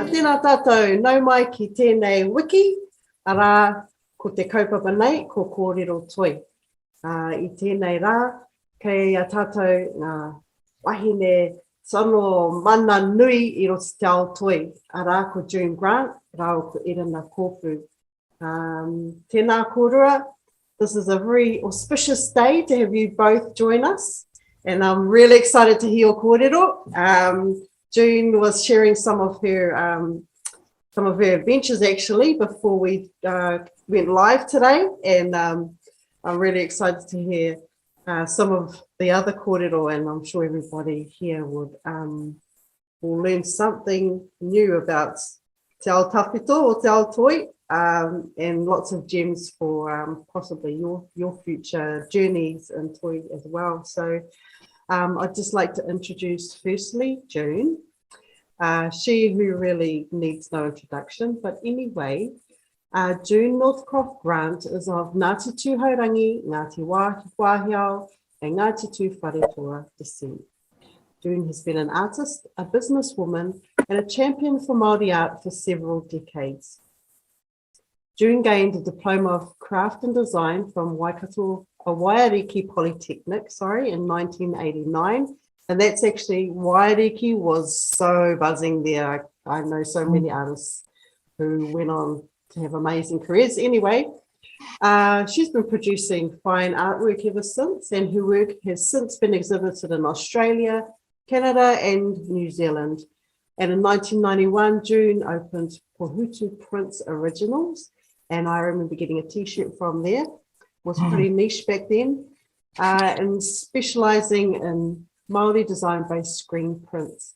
Tēnā tātou, nau mai ki tēnei wiki, arā ko te kaupapa nei, ko kōrero toi. I tēnei rā, kei a tātou ngā wahine tono mana nui I roto te ao toi. Arā ko June Grant, rāo ko Erena Koopu. Tēnā kōrua, this is a very auspicious day to have you both join us. And I'm really excited to hear your kōrero. June was sharing some of her adventures actually before we went live today, and I'm really excited to hear some of the other kōrero, and I'm sure everybody here will learn something new about te ao tawhito or te ao toi, and lots of gems for possibly your future journeys in toi as well. So I'd just like to introduce firstly June, she who really needs no introduction, but anyway, June Northcroft Grant is of Ngāti Tūhaurangi, Ngāti Wāhiao, and Ngāti Tū Wharetoa descent. June has been an artist, a businesswoman, and a champion for Māori art for several decades. June gained a diploma of craft and design from Waiariki Polytechnic, in 1989. And that's actually, Waiariki was so buzzing there. I know so many artists who went on to have amazing careers. Anyway, she's been producing fine artwork ever since, and her work has since been exhibited in Australia, Canada, and New Zealand. And in 1991, June opened Pohutu Prints Originals, and I remember getting a t-shirt from there. It was pretty niche back then, and specialising in Māori design-based screen prints.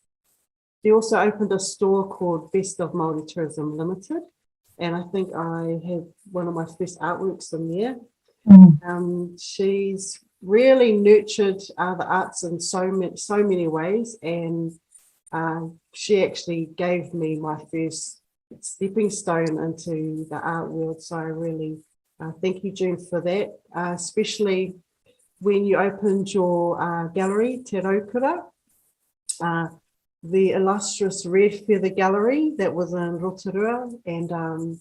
She also opened a store called Best of Māori Tourism Limited, and I think I had one of my first artworks in there. She's really nurtured the arts in so many ways, and she actually gave me my first stepping stone into the art world. So I really thank you, June, for that, especially when you opened your gallery, Te Raukura, the illustrious Red Feather Gallery that was in Rotorua. And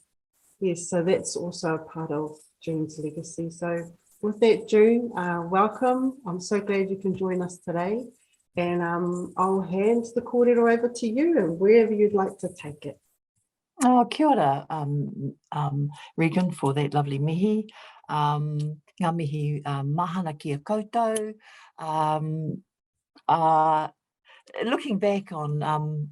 yes, so that's also a part of June's legacy. So with that, June, welcome. I'm so glad you can join us today. And I'll hand the kōrero over to you and wherever you'd like to take it. Oh, kia ora, Regan, for that lovely mihi. Ngā mihi mahana ki a koutou. Looking back on,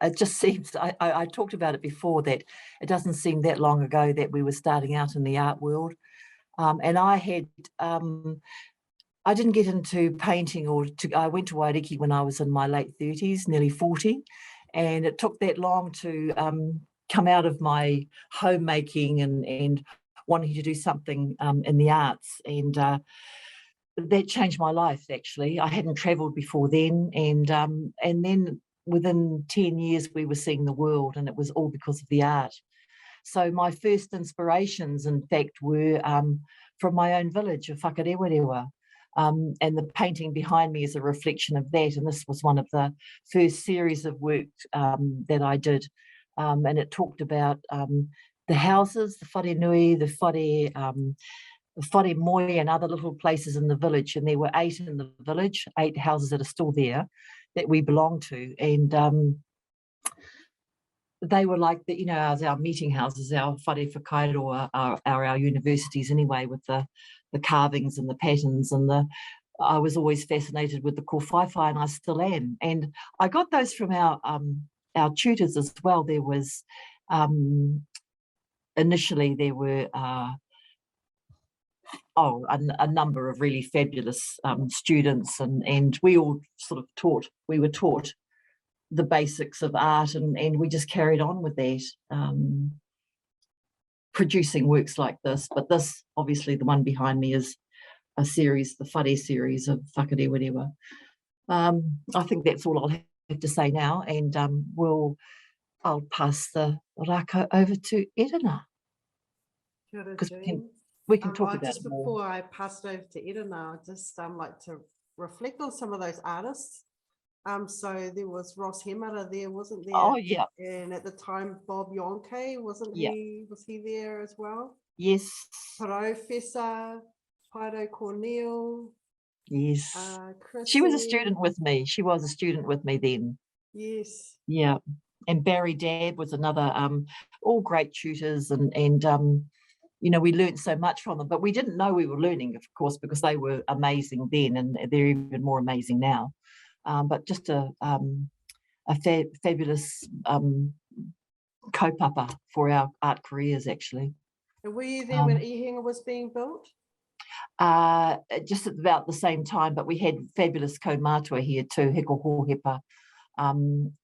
it just seems, I talked about it before, that it doesn't seem that long ago that we were starting out in the art world. And I didn't get into painting I went to Waiariki when I was in my late 30s, nearly 40. And it took that long to come out of my homemaking and wanting to do something in the arts. And that changed my life, actually. I hadn't travelled before then. And then within 10 years, we were seeing the world, and it was all because of the art. So my first inspirations, in fact, were from my own village of Whakarewarewa. And the painting behind me is a reflection of that. And this was one of the first series of work that I did. And it talked about the houses, the whare nui, the whare moi, and other little places in the village. And there were 8 in the village, 8 houses that are still there that we belong to. And they were like our meeting houses, our whare whakairo are our universities anyway, with the carvings and the patterns, and I was always fascinated with the kōwhaiwhai, and I still am. And I got those from our tutors as well. There was initially there were a number of really fabulous students, and we all sort of were taught the basics of art, and we just carried on with that, producing works like this. But this, obviously, the one behind me is a series, the whare series of Whakarewarewa. I think that's all I'll have to say now, and I'll pass the raka over to Erena. Because we can talk about just it more. Before I pass it over to Erena, I'd just like to reflect on some of those artists So there was Ross Hemara there, wasn't there? Oh, yeah. And at the time, Bob Yonke, wasn't Yeah. he? Was he there as well? Yes. Professor Pairo Cornell, Yes. Chrissy. She was a student with me. She was a student with me then. Yes. Yeah. And Barry Dabb was another, all great tutors, and you know, we learned so much from them, but we didn't know we were learning, of course, because they were amazing then, and they're even more amazing now. But just a fabulous kaupapa for our art careers, actually. And were you there when Ihinga was being built? Just at about the same time, but we had fabulous kaumātua here too, Heko Hōhepa,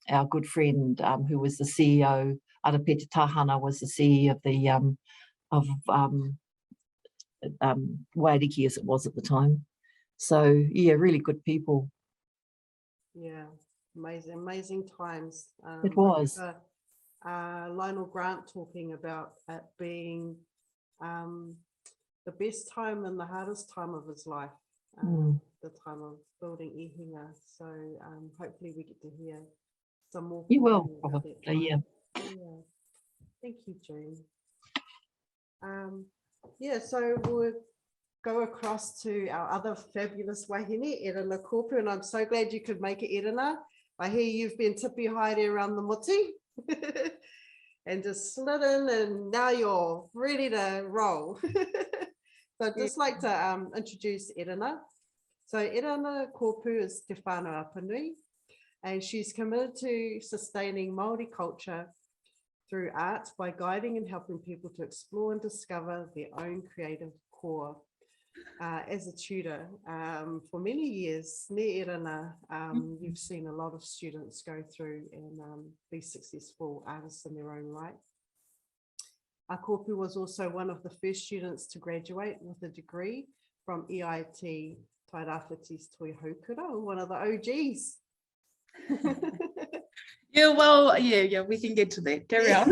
our good friend who was the CEO, Arapeta Tahana was the CEO of Wairiki as it was at the time. So yeah, really good people. Yeah, amazing times. It was. Lionel Grant talking about it being the best time and the hardest time of his life, the time of building Ihinga. So hopefully we get to hear some more. You will, probably, yeah. Yeah. Thank you, June. Yeah, so we'll go across to our other fabulous wahine, Erena Koopu, and I'm so glad you could make it, Erena. I hear you've been tipi haere around the muti and just slid in, and now you're ready to roll. So I'd just like to introduce Erena. So Erena Koopu is Te whānau Apanui, and she's committed to sustaining Māori culture through art by guiding and helping people to explore and discover their own creative core. As a tutor for many years, ne Erena, you've seen a lot of students go through and be successful artists in their own right. Kōpu was also one of the first students to graduate with a degree from EIT Tairawhiti's Toi Haukura, one of the OGs. Yeah, well, yeah, we can get to that. Carry on.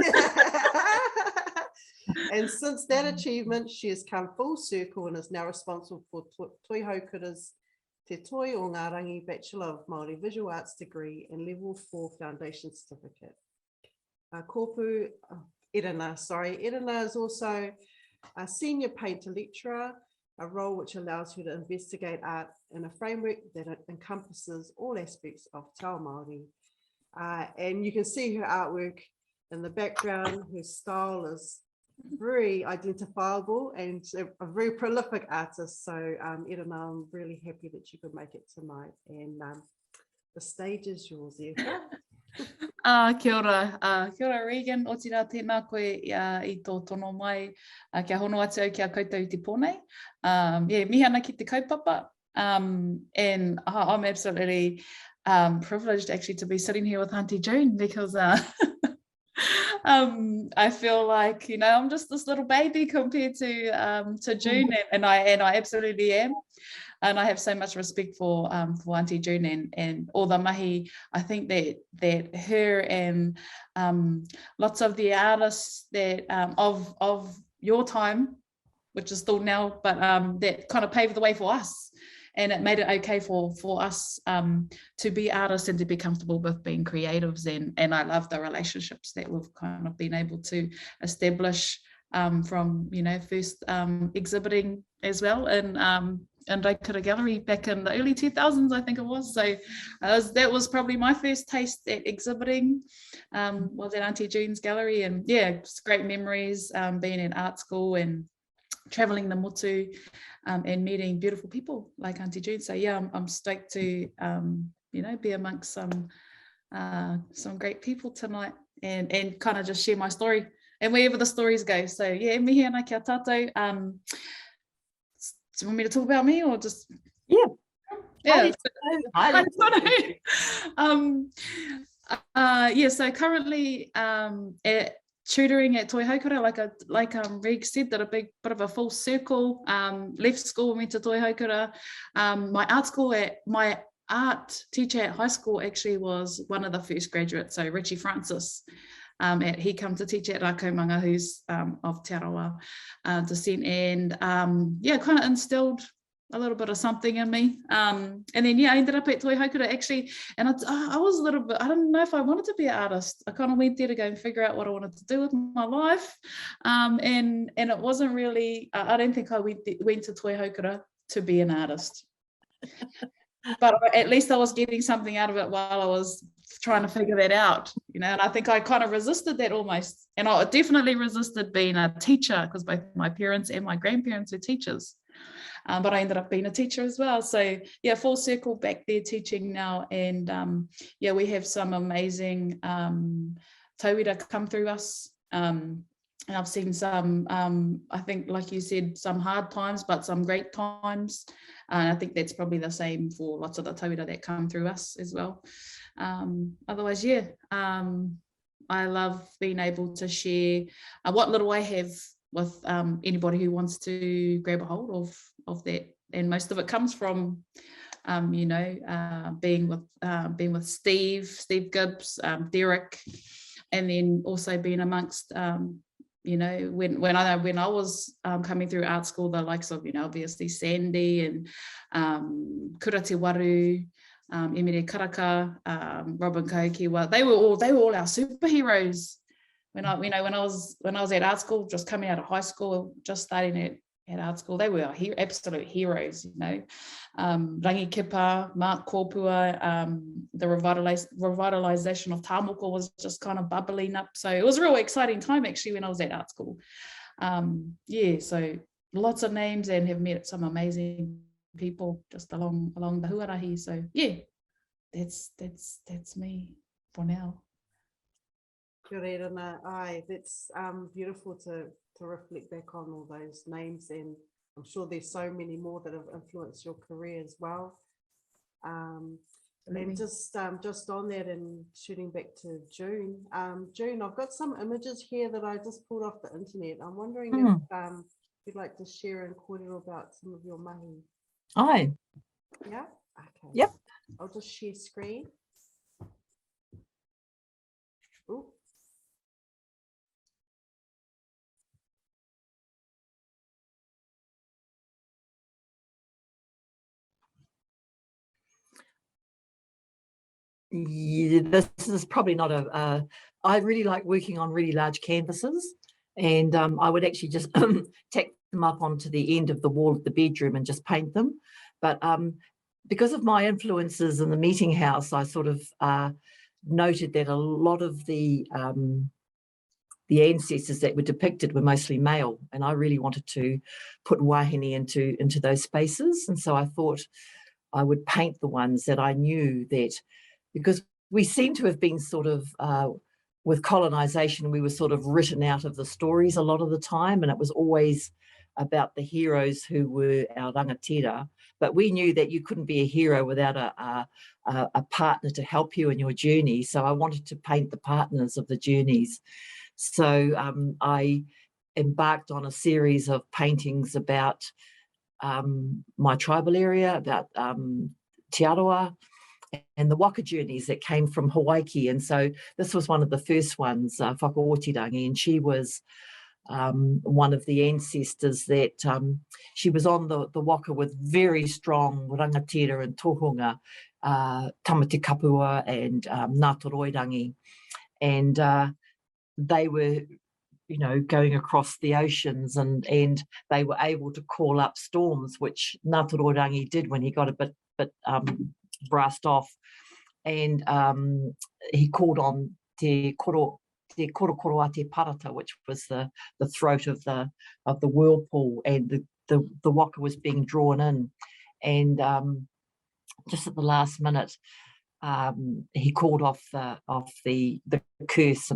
And since that achievement, she has come full circle and is now responsible for Toi Haukura's Te Toi o Ngā Rangi Bachelor of Māori Visual Arts degree and Level 4 Foundation Certificate. Kōpu, Erena is also a senior painter lecturer, a role which allows her to investigate art in a framework that encompasses all aspects of Te Ao Māori. And you can see her artwork in the background. Her style is very identifiable and a very prolific artist. So Erena, I'm really happy that you could make it tonight, and the stage is yours, Erena. Kia ora Regan, o tira tēnā koe I tō tono mai, kia hono atu au kia koutou te pōnei. Mihi ana ki te kaupapa, and I'm absolutely privileged actually to be sitting here with Auntie June, because I feel like, you know, I'm just this little baby compared to June, and I absolutely am. And I have so much respect for Auntie June and all the mahi. I think that her and lots of the artists that of your time, which is still now, but that kind of paved the way for us. And it made it okay for us to be artists and to be comfortable with being creatives. And I love the relationships that we've kind of been able to establish from, you know, first exhibiting as well in Raikura Gallery back in the early 2000s, I think it was. So that was probably my first taste at exhibiting, was at Auntie June's gallery. And yeah, it's great memories being in art school and traveling the motu and meeting beautiful people like Auntie June. So yeah, I'm stoked to you know, be amongst some great people tonight and kind of just share my story and wherever the stories go. So yeah, mihi ana kia tātou. Do you want me to talk about me or just? Yeah. Yeah. So currently tutoring at Toi Haukura, like Reg said, did a big bit of a full circle. Left school, went to Toi Haukura. My art teacher at high school actually was one of the first graduates. So Richie Francis, he come to teach at Rakaumanga, who's of Te Arawa descent, and yeah, kind of instilled a little bit of something in me. And then, yeah, I ended up at Toi Haukura actually. And I was a little bit, I don't know if I wanted to be an artist. I kind of went there to go and figure out what I wanted to do with my life. And it wasn't really, I don't think I went to Toi Haukura to be an artist. But at least I was getting something out of it while I was trying to figure that out, you know, and I think I kind of resisted that almost. And I definitely resisted being a teacher because both my parents and my grandparents were teachers. But I ended up being a teacher as well. So yeah, full circle back there teaching now. And yeah, we have some amazing tauira come through us. And I've seen some, I think, like you said, some hard times, but some great times. And I think that's probably the same for lots of the tauira that come through us as well. Otherwise, yeah, I love being able to share what little I have with anybody who wants to grab a hold of that. And most of it comes from, you know, being with Steve Gibbs, Derek, and then also being amongst, you know, when I was coming through art school, the likes of, you know, obviously Sandy and Kura Te Waru, Emire Karaka, Robin Kaukiwa, they were all our superheroes. When I was at art school, just coming out of high school, just starting at art school, they were our absolute heroes, you know. Rangi Kipa, Mark Kōpua, the revitalisation of Tāmoko was just kind of bubbling up. So it was a real exciting time actually when I was at art school. Yeah, so lots of names and have met some amazing people just along the huarahi. So yeah, that's me for now. Kia ora, Erena. Aye, that's beautiful to reflect back on all those names, and I'm sure there's so many more that have influenced your career as well. And just on that and shooting back to June, June, I've got some images here that I just pulled off the internet. I'm wondering if you'd like to share in kōrero about some of your mahi. Aye. Yeah? Okay. Yep. I'll just share screen. Ooh. Yeah, this is probably not I really like working on really large canvases, and I would actually just tack them up onto the end of the wall of the bedroom and just paint them. But because of my influences in the meeting house, I sort of noted that a lot of the ancestors that were depicted were mostly male, and I really wanted to put wahine into those spaces. And so I thought I would paint the ones that I knew that, because we seem to have been sort of, with colonisation, we were sort of written out of the stories a lot of the time, and it was always about the heroes who were our rangatira. But we knew that you couldn't be a hero without a partner to help you in your journey. So I wanted to paint the partners of the journeys. So I embarked on a series of paintings about my tribal area, about Te Aroa, and the waka journeys that came from Hawaii. And so this was one of the first ones, Whakaotirangi, and she was one of the ancestors that she was on the waka with very strong rangatira and tohunga, Tamati Kapua and Ngātoroirangi. And they were, you know, going across the oceans, and they were able to call up storms, which Ngātoroirangi did when he got a bit brassed off, and he called on te koro a te parata, which was the throat of the whirlpool, and the waka was being drawn in, and just at the last minute he called off the curse,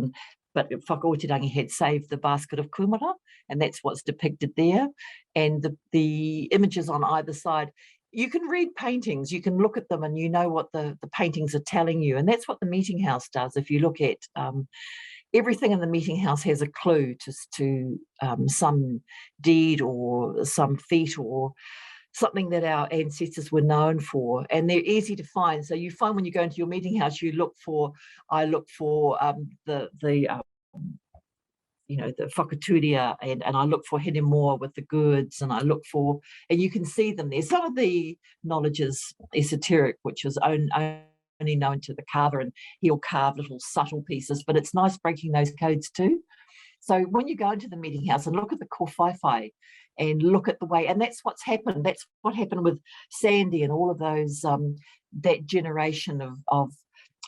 but Whakaotirangi had saved the basket of kumara, and that's what's depicted there. And the images on either side, you can read paintings, you can look at them and you know what the paintings are telling you. And that's what the meeting house does. If you look at everything in the meeting house has a clue to some deed or some feat or something that our ancestors were known for, and they're easy to find. So you find when you go into your meeting house, I look for the whakaturia, and I look for hene moa with the goods, and I look for, and you can see them there. Some of the knowledge is esoteric, which is only known to the carver, and he'll carve little subtle pieces, but it's nice breaking those codes too. So when you go into the meeting house and look at the kōwhaiwhai and look at the way, and that's what's happened. That's what happened with Sandy and all of those, that generation of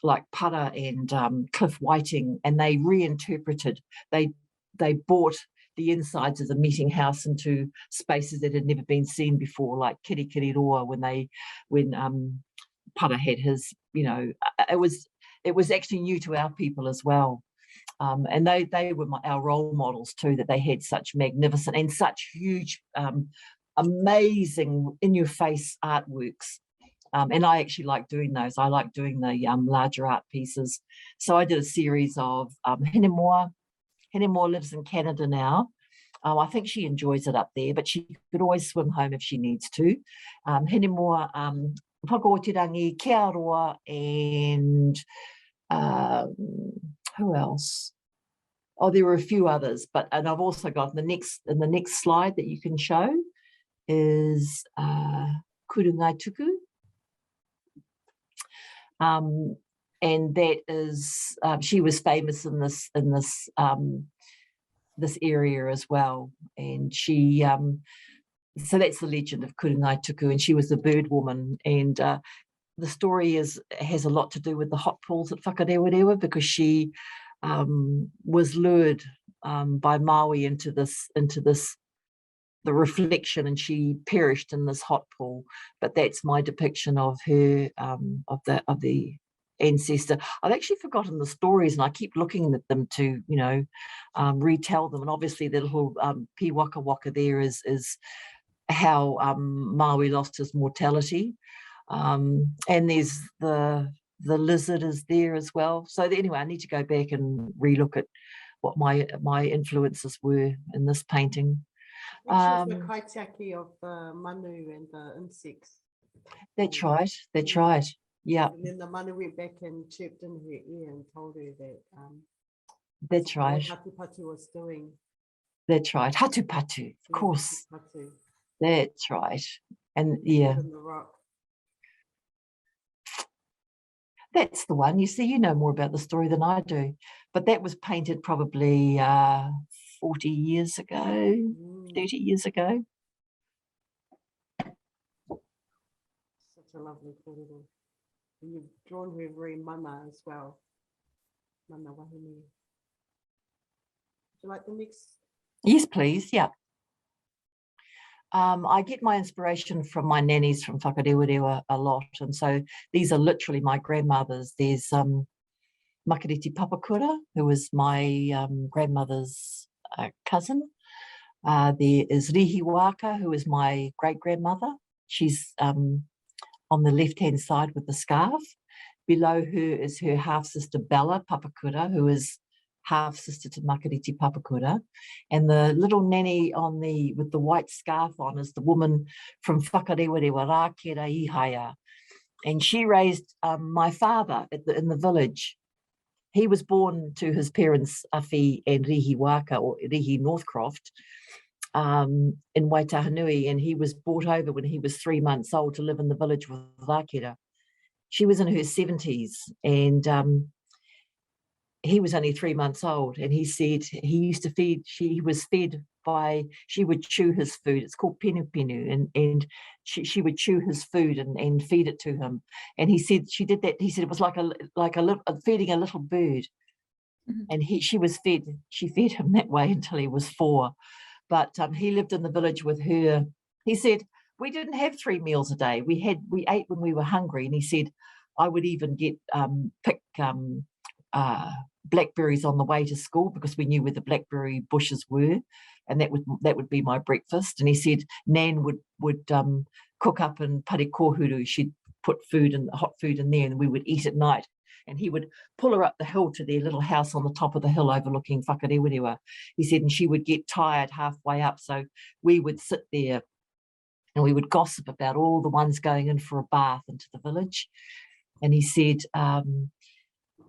like Para and Cliff Whiting, and they reinterpreted, they brought the insides of the meeting house into spaces that had never been seen before, like Kiriroa, when Para had his, it was actually new to our people as well. And they were our role models too, that they had such magnificent and such huge, amazing in-your-face artworks. And I actually like doing those. I like doing the larger art pieces. So I did a series of hene moa. Hene moa lives in Canada now. I think she enjoys it up there, but she could always swim home if she needs to. Hene moa, Whakaotirangi, Ke Aroa, and who else? Oh, there were a few others, and I've also got in the next slide that you can show is Kurungai Tuku. And that is, she was famous in this area as well. And she, so that's the legend of Kurungai Tuku, and she was the bird woman. And the story has a lot to do with the hot pools at Whakarewarewa, because she was lured by Maui into the reflection, and she perished in this hot pool. But that's my depiction of her, of the ancestor. I've actually forgotten the stories, and I keep looking at them to retell them. And obviously the little pi waka waka there is how Maui lost his mortality, and there's the lizard is there as well. So anyway, I need to go back and relook at what my influences were in this painting. Which is the kaitiaki of the manu and the insects. That's right. Yeah. And then the manu went back and chirped in her ear and told her that that's right. what Hatupatu was doing. That's right. Hatupatu, of course. Hatupatu. That's right. And yeah. In the rock. That's the one. You see, you know more about the story than I do. But that was painted probably 40 years ago, 30 years ago. Such a lovely kōrero. And you've drawn her very mana as well. Mana wahine. Would you like the next? Yes, please. Yeah. I get my inspiration from my nannies from Whakarewarewa a lot. And so these are literally my grandmothers. There's Makariti Papakura, who was my grandmother's cousin. There is Rihi Waka, who is my great-grandmother. She's on the left-hand side with the scarf. Below her is her half-sister Bella Papakura, who is half-sister to Makariti Papakura. And the little nanny with the white scarf on is the woman from Whakarewarewa, Rākera Ihaya. And she raised my father in the village. He was born to his parents, Awhi and Rihi Waka, or Rihi Northcroft, in Waitahanui, and he was brought over when he was 3 months old to live in the village with Rākera. She was in her 70s, and he was only 3 months old, and he said she would chew his food. It's called penu penu, and she would chew his food and feed it to him. And he said she did that. He said it was like feeding a little bird. Mm-hmm. And she fed him that way until he was 4. But he lived in the village with her. He said, we didn't have 3 meals a day. We ate when we were hungry. And he said, I would even pick blackberries on the way to school, because we knew where the blackberry bushes were, and that would be my breakfast. And he said Nan would cook up in parikohuru. She'd put hot food in there, and we would eat at night. And he would pull her up the hill to their little house on the top of the hill overlooking Whakarewarewa. He said, and she would get tired halfway up, so we would sit there and we would gossip about all the ones going in for a bath into the village. And he said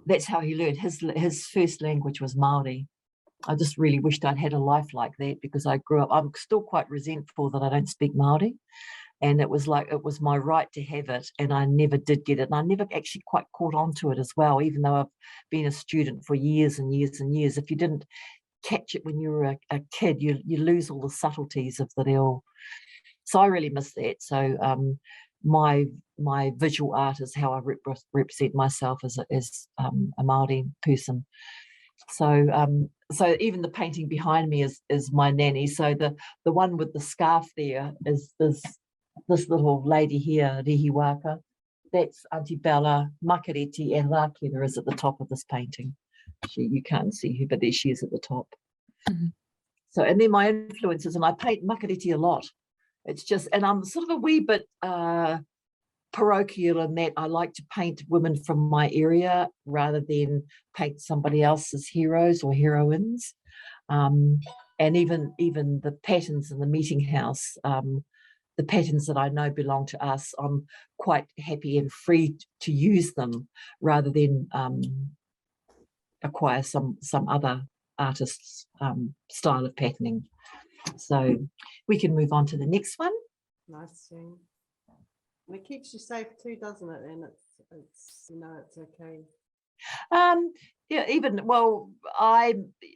that's how he learned. His first language was Māori. I just really wished I'd had a life like that, because I grew up, I'm still quite resentful that I don't speak Māori. And it was like, it was my right to have it, and I never did get it. And I never actually quite caught on to it as well, even though I've been a student for years and years and years. If you didn't catch it when you were a kid, you lose all the subtleties of the reo. So I really miss that. So my visual art is how I represent myself as a Māori person. So so even the painting behind me is my nanny. So the one with the scarf there is this little lady here, Rihiwaka. That's Auntie Bella, Makareti, and Rakira is at the top of this painting. You can't see her, but there she is at the top. Mm-hmm. So, and then my influences, and I paint Makareti a lot. It's just, and I'm sort of a wee bit parochial in that I like to paint women from my area rather than paint somebody else's heroes or heroines. And even the patterns in the meeting house, the patterns that I know belong to us, I'm quite happy and free to use them rather than acquire some other artist's style of patterning. So we can move on to the next one. Nice, Jane. And it keeps you safe too, doesn't it? And it's it's okay. Yeah, even, well,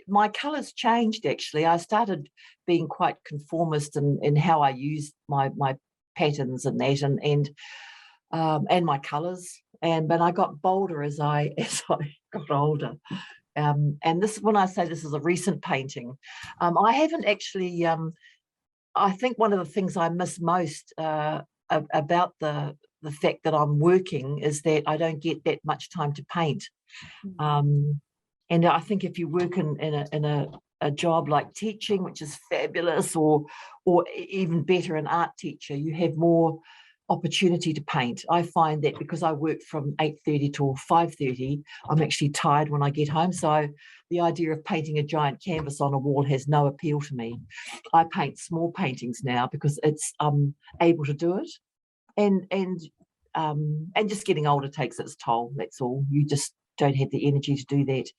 my colours changed actually. I started being quite conformist in how I used my patterns and that, and my colours, but I got bolder as I got older. And this, when I say this is a recent painting, I haven't actually. I think one of the things I miss most about the fact that I'm working is that I don't get that much time to paint. And I think if you work in a job like teaching, which is fabulous, or even better, an art teacher, you have more opportunity to paint. I find that because I work from 8:30 till 5:30, I'm actually tired when I get home. So the idea of painting a giant canvas on a wall has no appeal to me. I paint small paintings now because it's able to do it, and just getting older takes its toll. That's all. You just don't have the energy to do that.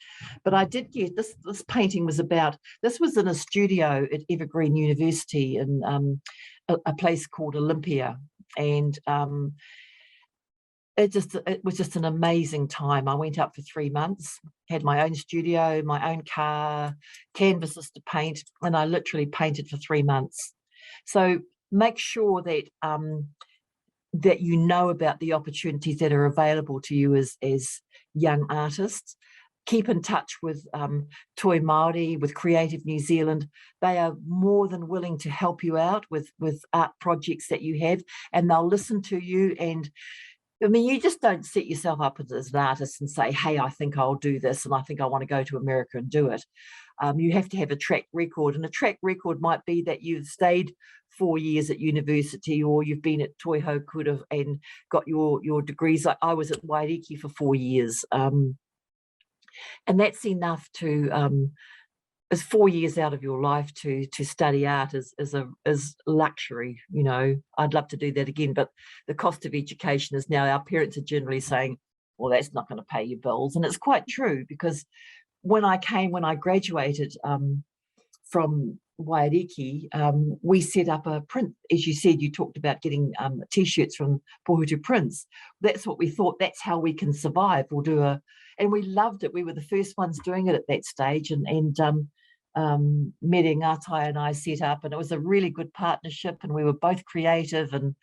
But I did get this painting was about, this was in a studio at Evergreen University in a place called Olympia, and it was just an amazing time. I went up for 3 months, had my own studio, my own car, canvases to paint, and I literally painted for 3 months. So make sure that that you know about the opportunities that are available to you as young artists. Keep in touch with Toi Māori, with Creative New Zealand. They are more than willing to help you out with art projects that you have, and they'll listen to you. And I mean, you just don't set yourself up as an artist and say, hey, I think I'll do this and I think I want to go to America and do it. You have to have a track record, and a track record might be that you've stayed 4 years at university, or you've been at Toiho Kura and got your degrees. Like I was at Wairiki for 4 years. And that's enough to, is 4 years out of your life to study art is luxury. You know, I'd love to do that again, but the cost of education is now, our parents are generally saying, well, that's not going to pay your bills. And it's quite true, because when I graduated from Wairiki, we set up a print. As you said, you talked about getting T-shirts from Pohutu Prints. That's what we thought, that's how we can survive. We'll do and we loved it. We were the first ones doing it at that stage, and Mere Ngatai and I set up, and it was a really good partnership, and we were both creative, and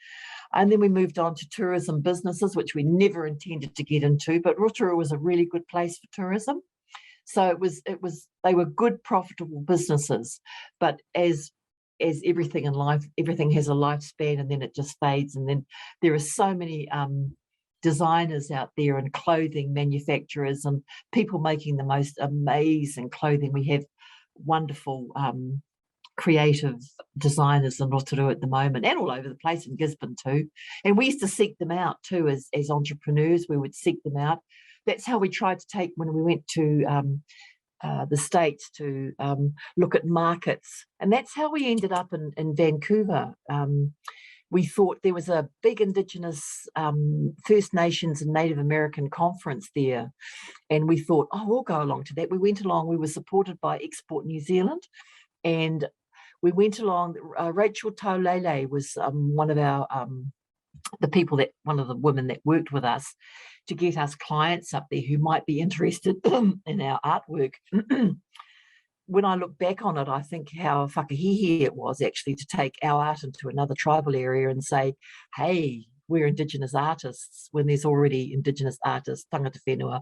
then we moved on to tourism businesses, which we never intended to get into, but Rotorua was a really good place for tourism. So it was they were good, profitable businesses, but as everything in life, everything has a lifespan, and then it just fades. And then there are so many designers out there, and clothing manufacturers, and people making the most amazing clothing. We have wonderful creative designers in Rotorua at the moment, and all over the place, in Gisborne too. And we used to seek them out too as entrepreneurs. We would seek them out. That's how we tried to take, when we went to the States to look at markets. And that's how we ended up in Vancouver. we thought there was a big Indigenous First Nations and Native American conference there. And we thought, oh, we'll go along to that. We went along. We were supported by Export New Zealand. And we went along. Rachel Taulele was one of our, one of the women that worked with us to get us clients up there who might be interested in our artwork. When I look back on it, I think how whakahihi it was actually to take our art into another tribal area and say, hey, we're Indigenous artists, when there's already Indigenous artists, tangata whenua,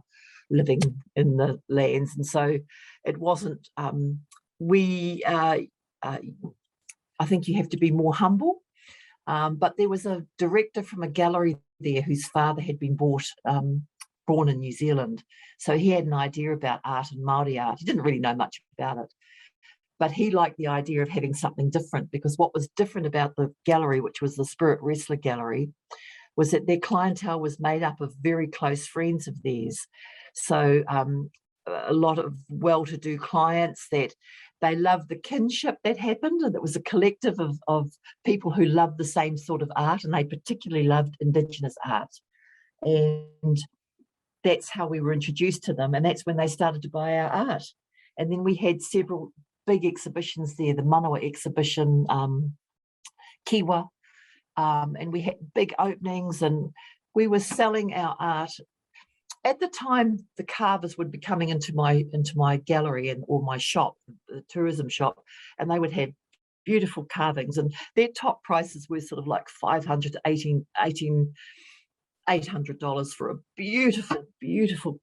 living in the lands. And so it wasn't, I think you have to be more humble. But there was a director from a gallery there whose father had been born in New Zealand. So he had an idea about art and Māori art. He didn't really know much about it, but he liked the idea of having something different, because what was different about the gallery, which was the Spirit Wrestler Gallery, was that their clientele was made up of very close friends of theirs. So a lot of well-to-do clients that they loved the kinship that happened, and it was a collective of people who loved the same sort of art, and they particularly loved Indigenous art. And that's how we were introduced to them, and that's when they started to buy our art. And then we had several big exhibitions there, the Manawa exhibition, Kiwa, and we had big openings, and we were selling our art. At the time, the carvers would be coming into my gallery or my shop, the tourism shop, and they would have beautiful carvings, and their top prices were sort of like $500 to $800 for a beautiful, beautiful,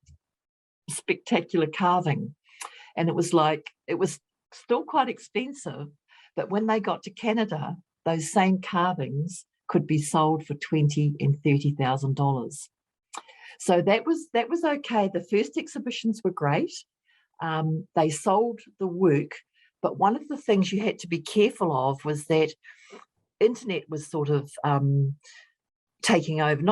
spectacular carving. And it was still quite expensive, but when they got to Canada, those same carvings could be sold for $20,000 and $30,000. So that was okay. The first exhibitions were great. They sold the work, but one of the things you had to be careful of was that internet was sort of not taking over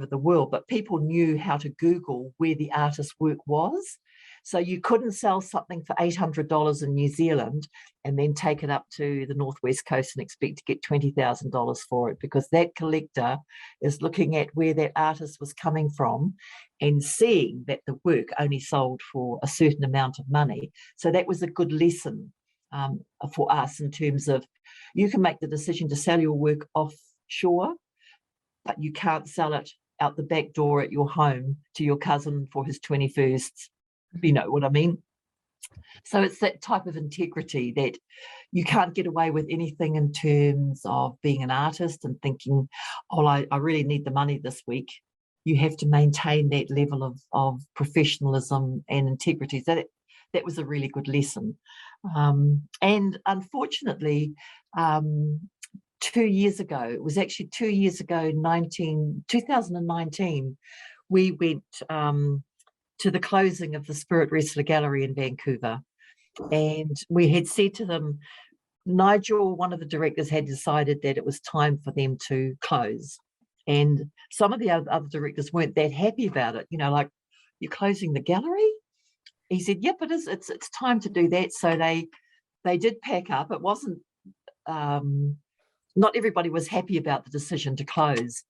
the world, but people knew how to Google where the artist's work was. So you couldn't sell something for $800 in New Zealand and then take it up to the Northwest Coast and expect to get $20,000 for it, because that collector is looking at where that artist was coming from and seeing that the work only sold for a certain amount of money. So that was a good lesson for us in terms of, you can make the decision to sell your work offshore, but you can't sell it out the back door at your home to your cousin for his 21st. You know what I mean? So it's that type of integrity that you can't get away with anything in terms of being an artist and thinking, oh, I really need the money this week. You have to maintain that level of professionalism and integrity. So that was a really good lesson. And unfortunately, 2 years ago, it was actually 2 years ago, 2019, we went to the closing of the Spirit Wrestler Gallery in Vancouver. And we had said to them, Nigel, one of the directors, had decided that it was time for them to close. And some of the other directors weren't that happy about it. You know, like, you're closing the gallery? He said, yep, it is. It's time to do that. So they did pack up. It wasn't, not everybody was happy about the decision to close.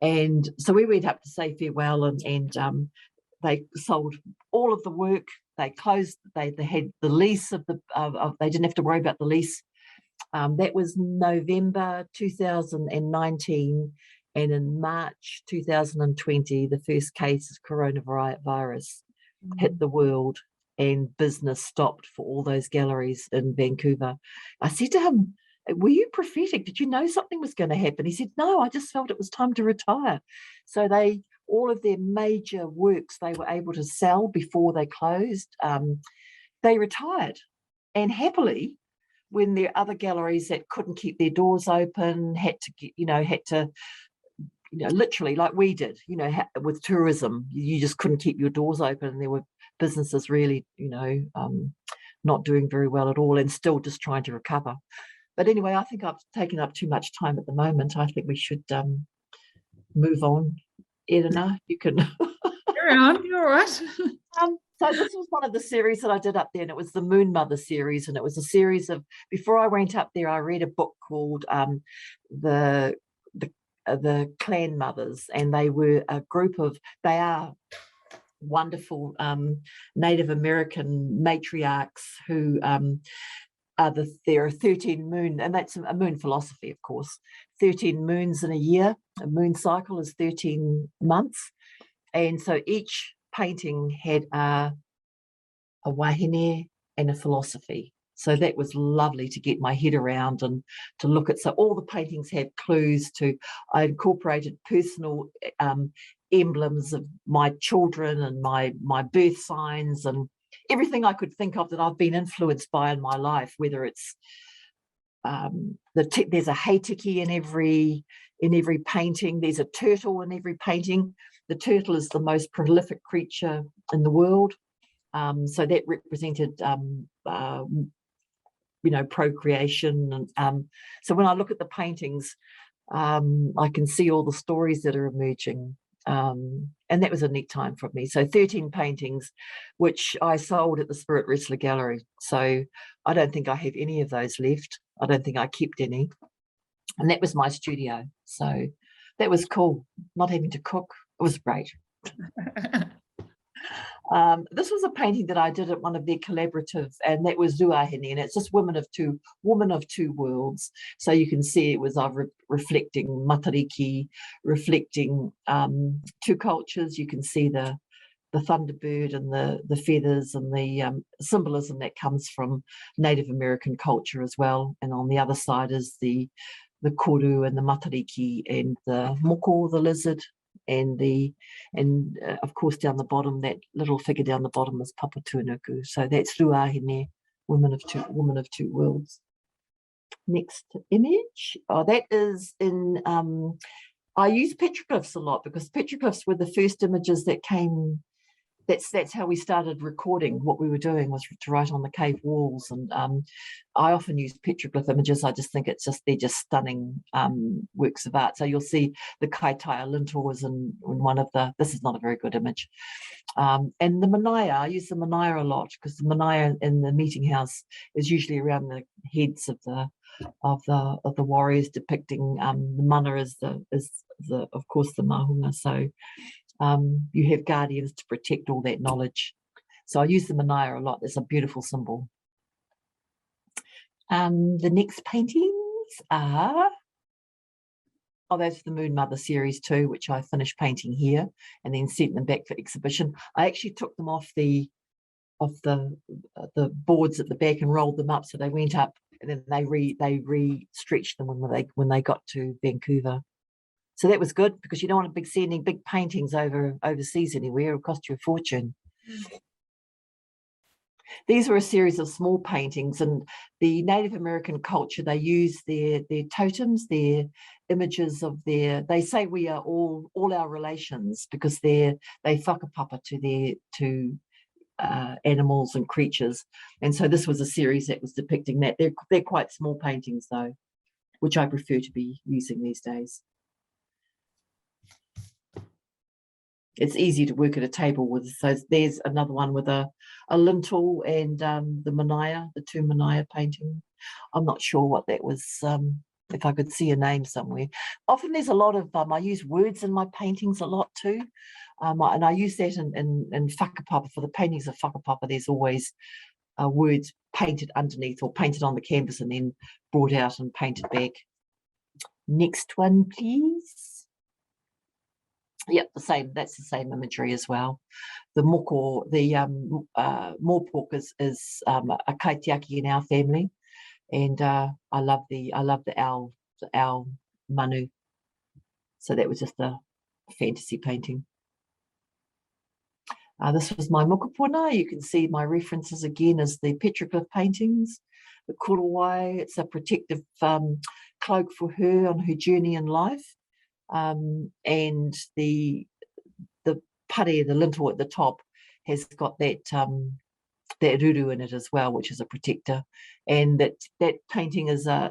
And so we went up to say farewell, and they sold all of the work. They closed. They had the lease of the. They didn't have to worry about the lease. That was November 2019, and in March 2020, the first case of coronavirus hit the world, and business stopped for all those galleries in Vancouver. I said to him, were you prophetic? Did you know something was going to happen? He said, no, I just felt it was time to retire. So all of their major works they were able to sell before they closed. They retired, and happily, when there are other galleries that couldn't keep their doors open, had to literally, like we did, with tourism, you just couldn't keep your doors open, and there were businesses really, not doing very well at all, and still just trying to recover. But anyway, I think I've taken up too much time at the moment. I think we should move on. Erena, you can. Carry on, you're all right. So this was one of the series that I did up there, and it was the Moon Mother series, and it was a series of, before I went up there, I read a book called the Clan Mothers, and they were a group of, they are wonderful Native American matriarchs who there are 13 moon, and that's a moon philosophy, of course, 13 moons in a year. A moon cycle is 13 months, and so each painting had a wahine and a philosophy. So that was lovely to get my head around and to look at. So all the paintings had clues to, I incorporated personal emblems of my children and my birth signs and everything I could think of that I've been influenced by in my life, whether it's there's a heitiki in every painting, there's a turtle in every painting. The turtle is the most prolific creature in the world. So that represented procreation. And so when I look at the paintings, I can see all the stories that are emerging. And that was a neat time for me. So 13 paintings, which I sold at the Spirit Wrestler Gallery. So I don't think I have any of those left. I don't think I kept any. And that was my studio. So that was cool. Not having to cook. It was great. This was a painting that I did at one of their collaboratives, and that was Ruahine, and it's just woman of two worlds. So you can see it was reflecting Matariki, reflecting two cultures. You can see the thunderbird and the feathers and the symbolism that comes from Native American culture as well. And on the other side is the koru and the matariki and the moko, the lizard, and of course down the bottom, that little figure down the bottom is Papatūnuku. So that's Ruahine, woman of two worlds. Next image. Oh, that is in I use petroglyphs a lot because petroglyphs were the first images that came. That's how we started recording. What we were doing was to write on the cave walls, and I often use petroglyph images. I just think they're just stunning works of art. So you'll see the Kaitaia lintel was in one of the. This is not a very good image, and the manaya. I use the manaya a lot because the manaya in the meeting house is usually around the heads of the warriors, depicting the mana is the of course the mahunga. So. You have guardians to protect all that knowledge. So I use the manaya a lot. It's a beautiful symbol. The next paintings are, that's the Moon Mother series too, which I finished painting here and then sent them back for exhibition. I actually took them off the boards at the back and rolled them up so they went up, and then they re-stretched them when they got to Vancouver. So that was good because you don't want to be sending big paintings overseas anywhere. It'll cost you a fortune. These were a series of small paintings, and the Native American culture, they use their totems, their images of they say we are all our relations because they whakapapa to animals and creatures. And so this was a series that was depicting that. They're quite small paintings though, which I prefer to be using these days. It's easy to work at a table with. So there's another one with a lintel and the manaya, the two manaya painting. I'm not sure what that was, if I could see a name somewhere. Often there's a lot of, I use words in my paintings a lot too. And I use that in whakapapa. For the paintings of whakapapa, there's always words painted underneath or painted on the canvas and then brought out and painted back. Next one, please. Yep, that's the same imagery as well. The moko, the mōpōk is a kaitiaki in our family, and I love the owl manu. So that was just a fantasy painting. This was my mokopuna. You can see my references again as the petroglyph paintings. The korowai, it's a protective cloak for her on her journey in life. And the pare, the lintel at the top, has got that ruru in it as well, which is a protector. And that painting is a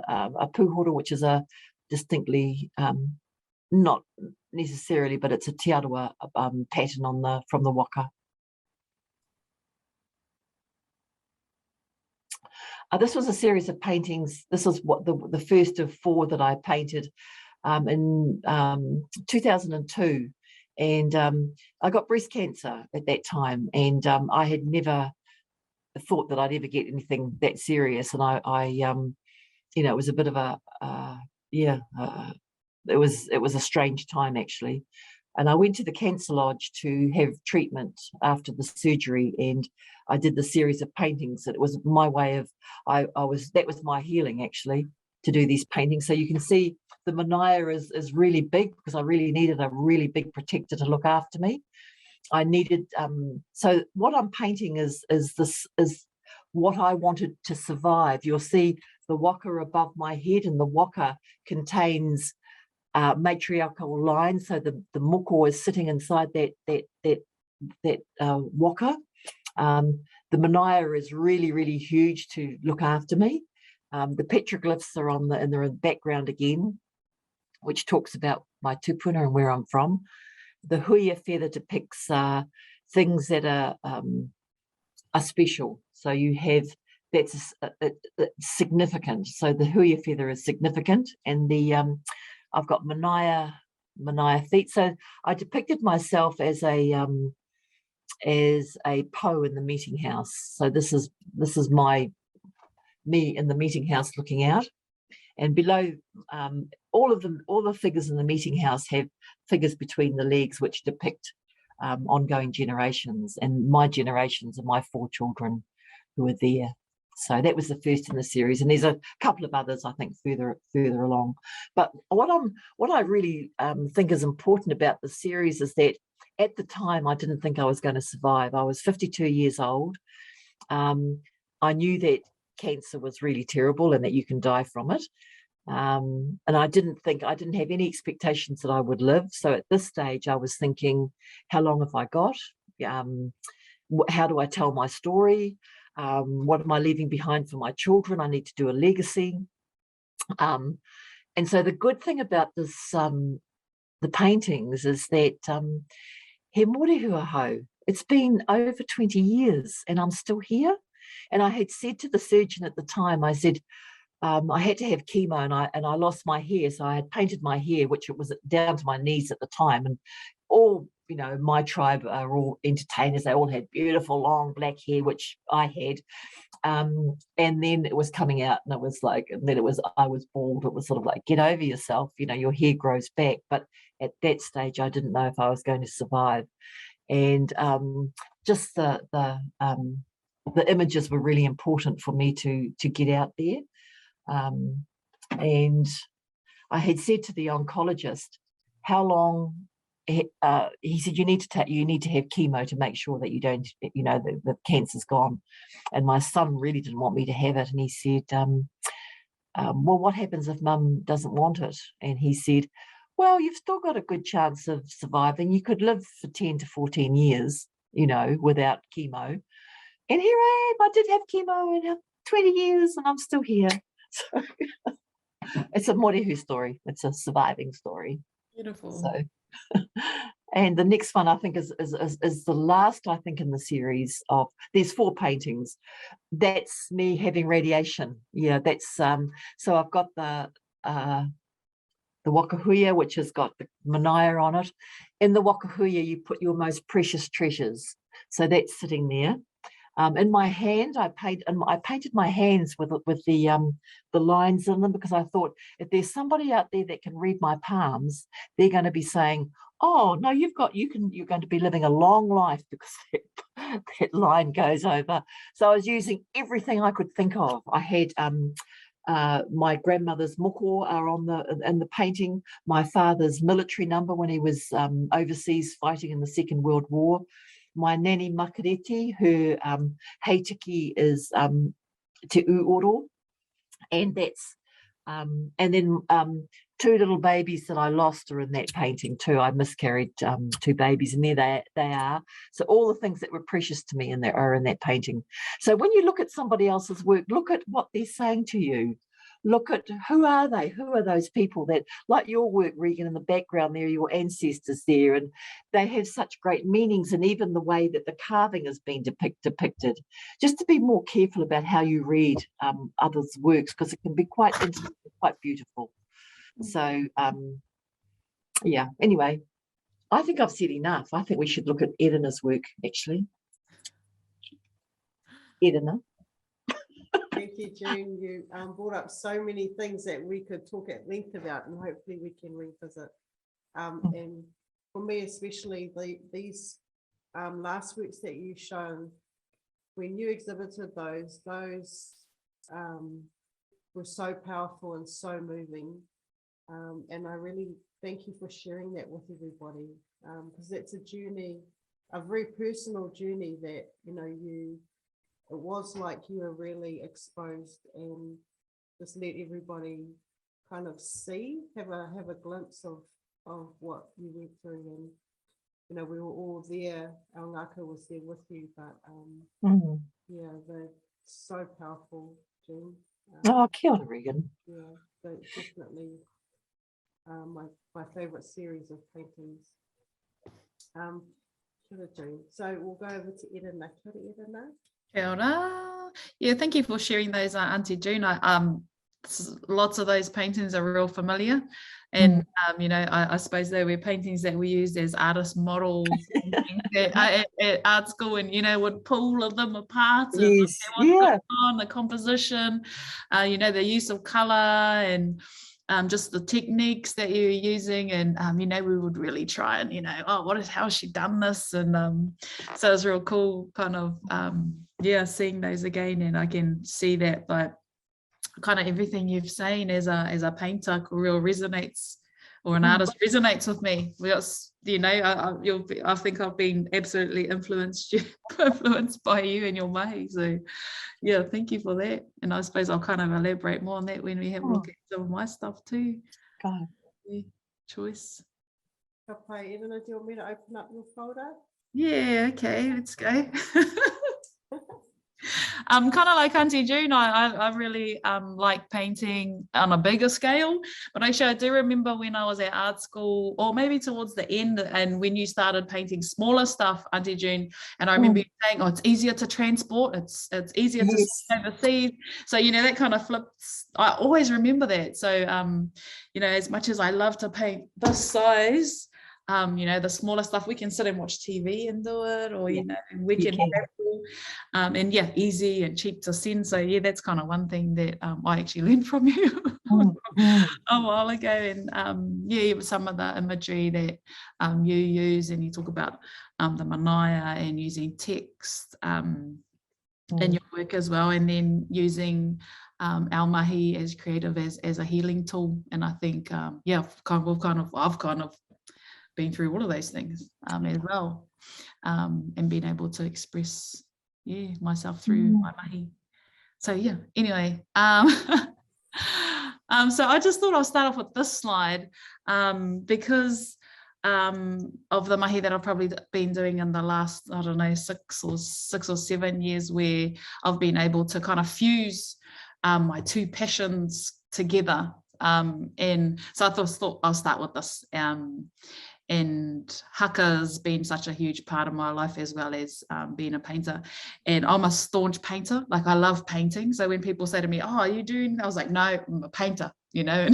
pūhoro, which is a distinctly not necessarily, but it's a te aroa pattern from the waka. This was a series of paintings. This was what the first of 4 that I painted in 2002. And I got breast cancer at that time, and I had never thought that I'd ever get anything that serious. And I you know, it was a bit of a it was a strange time, actually. And I went to the Cancer Lodge to have treatment after the surgery, and I did the series of paintings. It was my way of, that was my healing, actually, to do these paintings. So you can see the Manaya is really big, because I really needed a really big protector to look after me. I needed, so what I'm painting is what I wanted to survive. You'll see the waka above my head, and the waka contains matriarchal lines. So the moko is sitting inside that waka. The Manaya is really, really huge to look after me. The petroglyphs are in the background again, which talks about my tupuna and where I'm from. The huia feather depicts things that are special. So you have, that's significant. So the huia feather is significant, and the I've got Manaya feet. So I depicted myself as a po in the meeting house. So this is me in the meeting house looking out, and below all the figures in the meeting house have figures between the legs which depict ongoing generations, and my generations are my 4 children who are there. So that was the first in the series, and there's a couple of others, I think, further along. But what I really think is important about the series is that at the time I didn't think I was going to survive. I was 52 years old. I knew that cancer was really terrible and that you can die from it. And I didn't have any expectations that I would live. So at this stage, I was thinking, how long have I got? How do I tell my story? What am I leaving behind for my children? I need to do a legacy. And so the good thing about this, the paintings, is that he mōrehua hau. It's been over 20 years and I'm still here. And I had said to the surgeon at the time, I said, I had to have chemo, and I lost my hair. So I had painted my hair, which it was down to my knees at the time. And all, you know, my tribe are all entertainers. They all had beautiful long black hair, which I had. And then it was coming out, and it was like, and then I was bald. It was sort of like, get over yourself, you know, your hair grows back. But at that stage, I didn't know if I was going to survive. And just the images were really important for me to get out there. And I had said to the oncologist, how long, he said, you need to have chemo to make sure that you don't, you know, the cancer's gone. And my son really didn't want me to have it. And he said, well, what happens if mum doesn't want it? And he said, well, you've still got a good chance of surviving. You could live for 10 to 14 years, you know, without chemo. And here I am. I did have chemo in 20 years and I'm still here. So it's a mōrehu story. It's a surviving story. Beautiful. So, and the next one I think is the last, I think, in the series of, there's 4 paintings. That's me having radiation. Yeah, that's so I've got the wakahuia, which has got the manaya on it. In the wakahuia, you put your most precious treasures. So that's sitting there. In my hand, I painted my hands with the lines in them, because I thought, if there's somebody out there that can read my palms, they're going to be saying, oh no, you're going to be living a long life, because that line goes over. So I was using everything I could think of. I had my grandmother's moko are in the painting, my father's military number when he was overseas fighting in the Second World War. My nanny Makareti, her heitiki is Te Uoro, and that's and then 2 little babies that I lost are in that painting too. I miscarried 2 babies, and there they are. So all the things that were precious to me are in that painting. So when you look at somebody else's work, look at what they're saying to you. look at who are they? Who are those people that, like your work, Regan, in the background there, your ancestors there, and they have such great meanings, and even the way that the carving has been depicted. Just to be more careful about how you read others' works, because it can be quite interesting, quite beautiful. So, yeah, anyway, I think I've said enough. I think we should look at Erena's work, actually. Erena. Thank you, June. You brought up so many things that we could talk at length about, and hopefully we can revisit. And for me, especially these last works that you've shown, when you exhibited those were so powerful and so moving. And I really thank you for sharing that with everybody, because it's a journey, a very personal journey that, you know, it was like you were really exposed, and just let everybody kind of see, have a glimpse of what you went through. And, you know, we were all there, our ngaka was there with you, but yeah, they're so powerful, June. Oh, kia ora, Regan. Yeah, so definitely my favorite series of paintings. Kia ora, June. So we'll go over to Erena. Kia ora, Erena. Kia ora. Yeah, thank you for sharing those, Auntie June. Lots of those paintings are real familiar, and you know, I suppose they were paintings that we used as artist models at art school, and, you know, would pull them apart and look at what's going on, the composition, you know, the use of color, and just the techniques that you're using, and you know, we would really try and, you know, how has she done this, and so it's real cool, kind of yeah, seeing those again. And I can see that, but kind of everything you've seen as a painter real resonates, or an artist resonates with me. You know, I think I've been absolutely influenced by you and your mahi. So yeah, thank you for that. And I suppose I'll kind of elaborate more on that when we have a look at some of my stuff too. Yeah, choice. Okay, Erena, do you want me to open up your folder? Yeah, okay, let's go. Kind of like Auntie June, I really like painting on a bigger scale. But actually, I do remember when I was at art school, or maybe towards the end, and when you started painting smaller stuff, Auntie June, and I remember you saying, it's easier to transport, it's easier to send overseas. So, you know, that kind of flips. I always remember that. So, you know, as much as I love to paint this size, you know, the smaller stuff, we can sit and watch TV and do it, or, you know, we can travel, and yeah, easy and cheap to send. So yeah, that's kind of one thing that I actually learned from you a while ago. And yeah, some of the imagery that you use, and you talk about the manaia and using text in your work as well, and then using our mahi as creative as a healing tool. And I think yeah, I've kind of been through all of those things as well, and being able to express myself through my mahi. So yeah, anyway, so I just thought I'll start off with this slide, because of the mahi that I've probably been doing in the last, I don't know, 6 or 7 years, where I've been able to kind of fuse my two passions together. And so I thought I'll start with this. And haka's been such a huge part of my life, as well as being a painter. And I'm a staunch painter. Like, I love painting. So when people say to me, are you doing, I was like, no, I'm a painter, you know.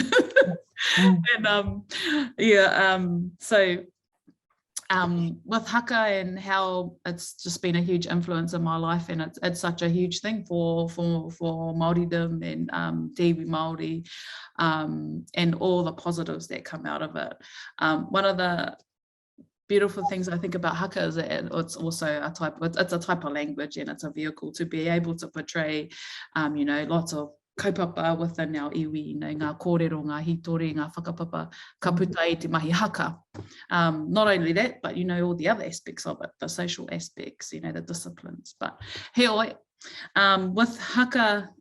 And yeah, so with haka and how it's just been a huge influence in my life, and it's such a huge thing for Māoridom and Te iwi Māori, and all the positives that come out of it. One of the beautiful things I think about haka is that it's also it's a type of language, and it's a vehicle to be able to portray, you know, lots of kaupapa within our iwi, you know, ngā kōrero, ngā hitori, ngā whakapapa, ka puta i te mahi haka. Not only that, but, you know, all the other aspects of it, the social aspects, you know, the disciplines. But heoi, with haka,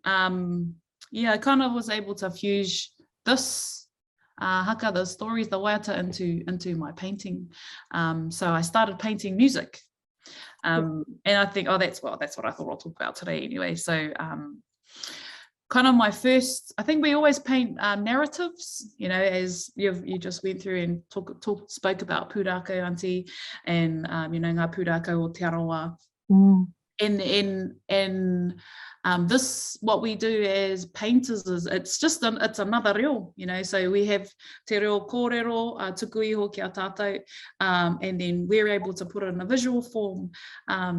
yeah, I kind of was able to fuse this haka, the stories, the waiata, into my painting. So I started painting music, and I think, that's what I thought I'll talk about today anyway. So kind of my first, I think we always paint narratives, you know, as you just went through and spoke about pūrākau, Auntie, and, you know, ngā pūrākau o te aroa. And this, what we do as painters is, it's another reo, you know, so we have te reo kōrero, tuku iho ki a tātou, and then we're able to put it in a visual form.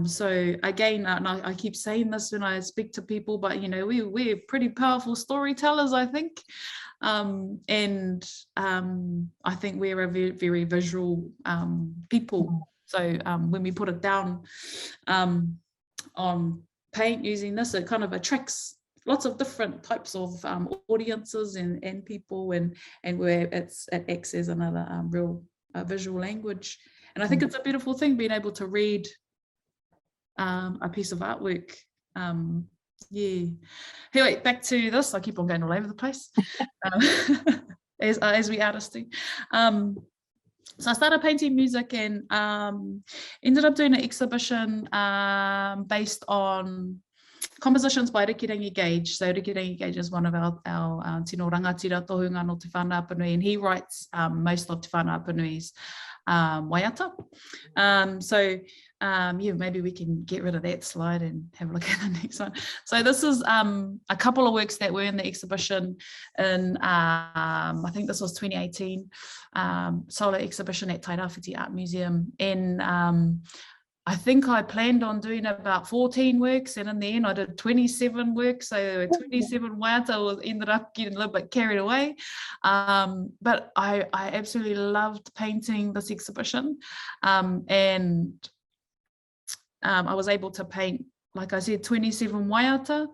So again, and I keep saying this when I speak to people, but, you know, we're pretty powerful storytellers, I think. And I think we're a very, very visual people. So when we put it down on paint using this, it kind of attracts lots of different types of audiences and people, and where it acts as another real visual language. And I think it's a beautiful thing being able to read a piece of artwork. Yeah. Anyway, back to this. I keep on going all over the place, as we artists do. So I started painting music and ended up doing an exhibition based on compositions by Rikirangi Gage. So Rikirangi Gage is one of our tino rangatira tohunga no Te Whānau, and he writes most of Te Whānau waiata. So yeah, maybe we can get rid of that slide and have a look at the next one. So this is a couple of works that were in the exhibition in, I think this was 2018, solo exhibition at Tairawhiti Art Museum. And I think I planned on doing about 14 works, and in the end I did 27 works. So 27 waiata ended up getting a little bit carried away. But I absolutely loved painting this exhibition. And I was able to paint, like I said, 27 waiata.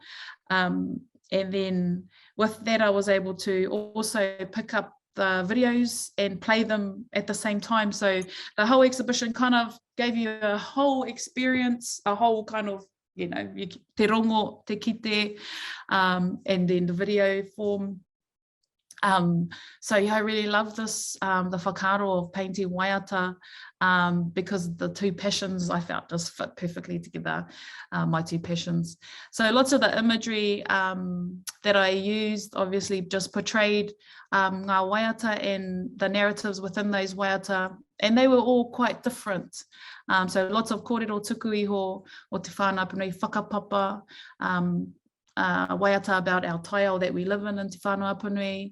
And then with that, I was able to also pick up the videos and play them at the same time. So the whole exhibition kind of gave you a whole experience, a whole kind of, you know, te rongo, te kite, and then the video form. So yeah, I really love this, the whakaaro of painting waiata, because the two passions I felt just fit perfectly together, my two passions. So lots of the imagery that I used obviously just portrayed ngā waiata and the narratives within those waiata, and they were all quite different. So lots of kōrero tuku iho o te whānau whakapapa, waiata about our taiao that we live in Te Whānau.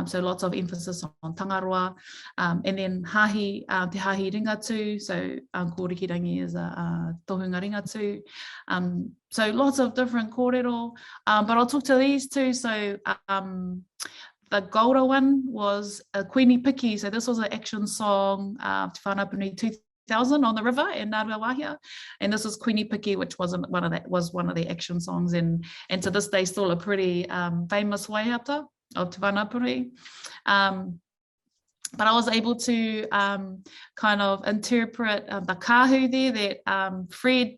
So lots of emphasis on tangaroa, and then hahi, te hahi ringatu. So ko Rikirangi is a tohunga ringatu. So lots of different kōrero, but I'll talk to these two. So the Golda one was a Queenie Piki. So this was an action song, Te Whānau 2000 on the river in Ngāruawahia, and this is Queenie Piki, which was one of the action songs, and to this day still a pretty famous waiata of Te Whānau. But I was able to kind of interpret the kahu there that Fred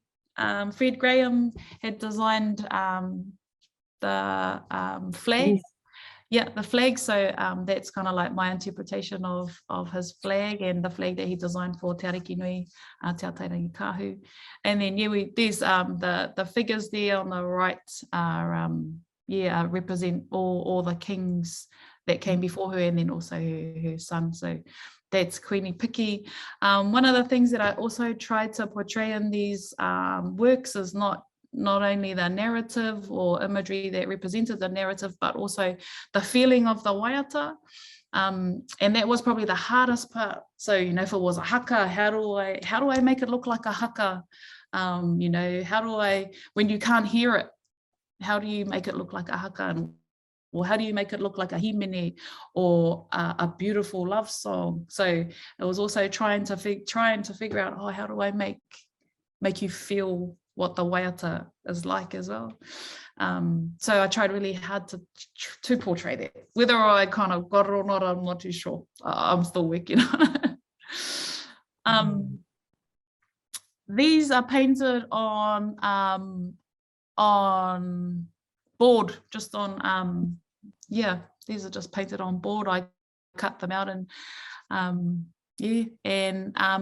Graham had designed, the flag. Yes. Yeah, the flag. So that's kind of like my interpretation of his flag and the flag that he designed for Te Ariki Nui, Te Atairangi Kahu. And then yeah, there's the figures there on the right are represent all the kings that came before her, and then also her son. So that's Queenie Piki. One of the things that I also tried to portray in these works is not only the narrative or imagery that represented the narrative, but also the feeling of the waiata. And that was probably the hardest part. So, you know, if it was a haka, how do I make it look like a haka? You know, when you can't hear it, how do you make it look like a haka? Or how do you make it look like a himene or a beautiful love song? So it was also trying to figure out, how do I make you feel what the waiata is like as well. So I tried really hard to portray that. Whether I kind of got it or not, I'm not too sure. I'm still working on it. These are painted on board, just on, these are just painted on board. I cut them out and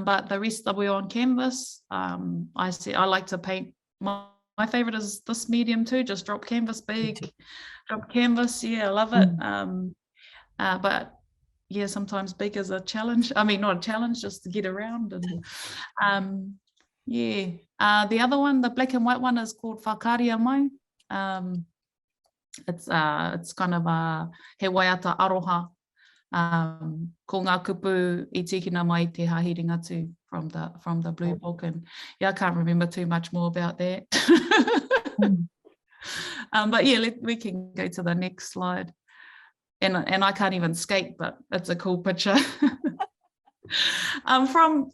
but the rest that were on canvas. I like to paint my favorite is this medium too, just drop canvas, big drop canvas. Yeah, I love it. But yeah, sometimes big is a challenge. I mean, not a challenge, just to get around. And yeah, the other one, the black and white one, is called Whakaria Mai. It's kind of a he waiata aroha. Ko ngā kupu I tikina mai te hahiri ngatu from the Blue Book. And yeah, I can't remember too much more about that. But yeah, we can go to the next slide. And I can't even skate, but it's a cool picture. From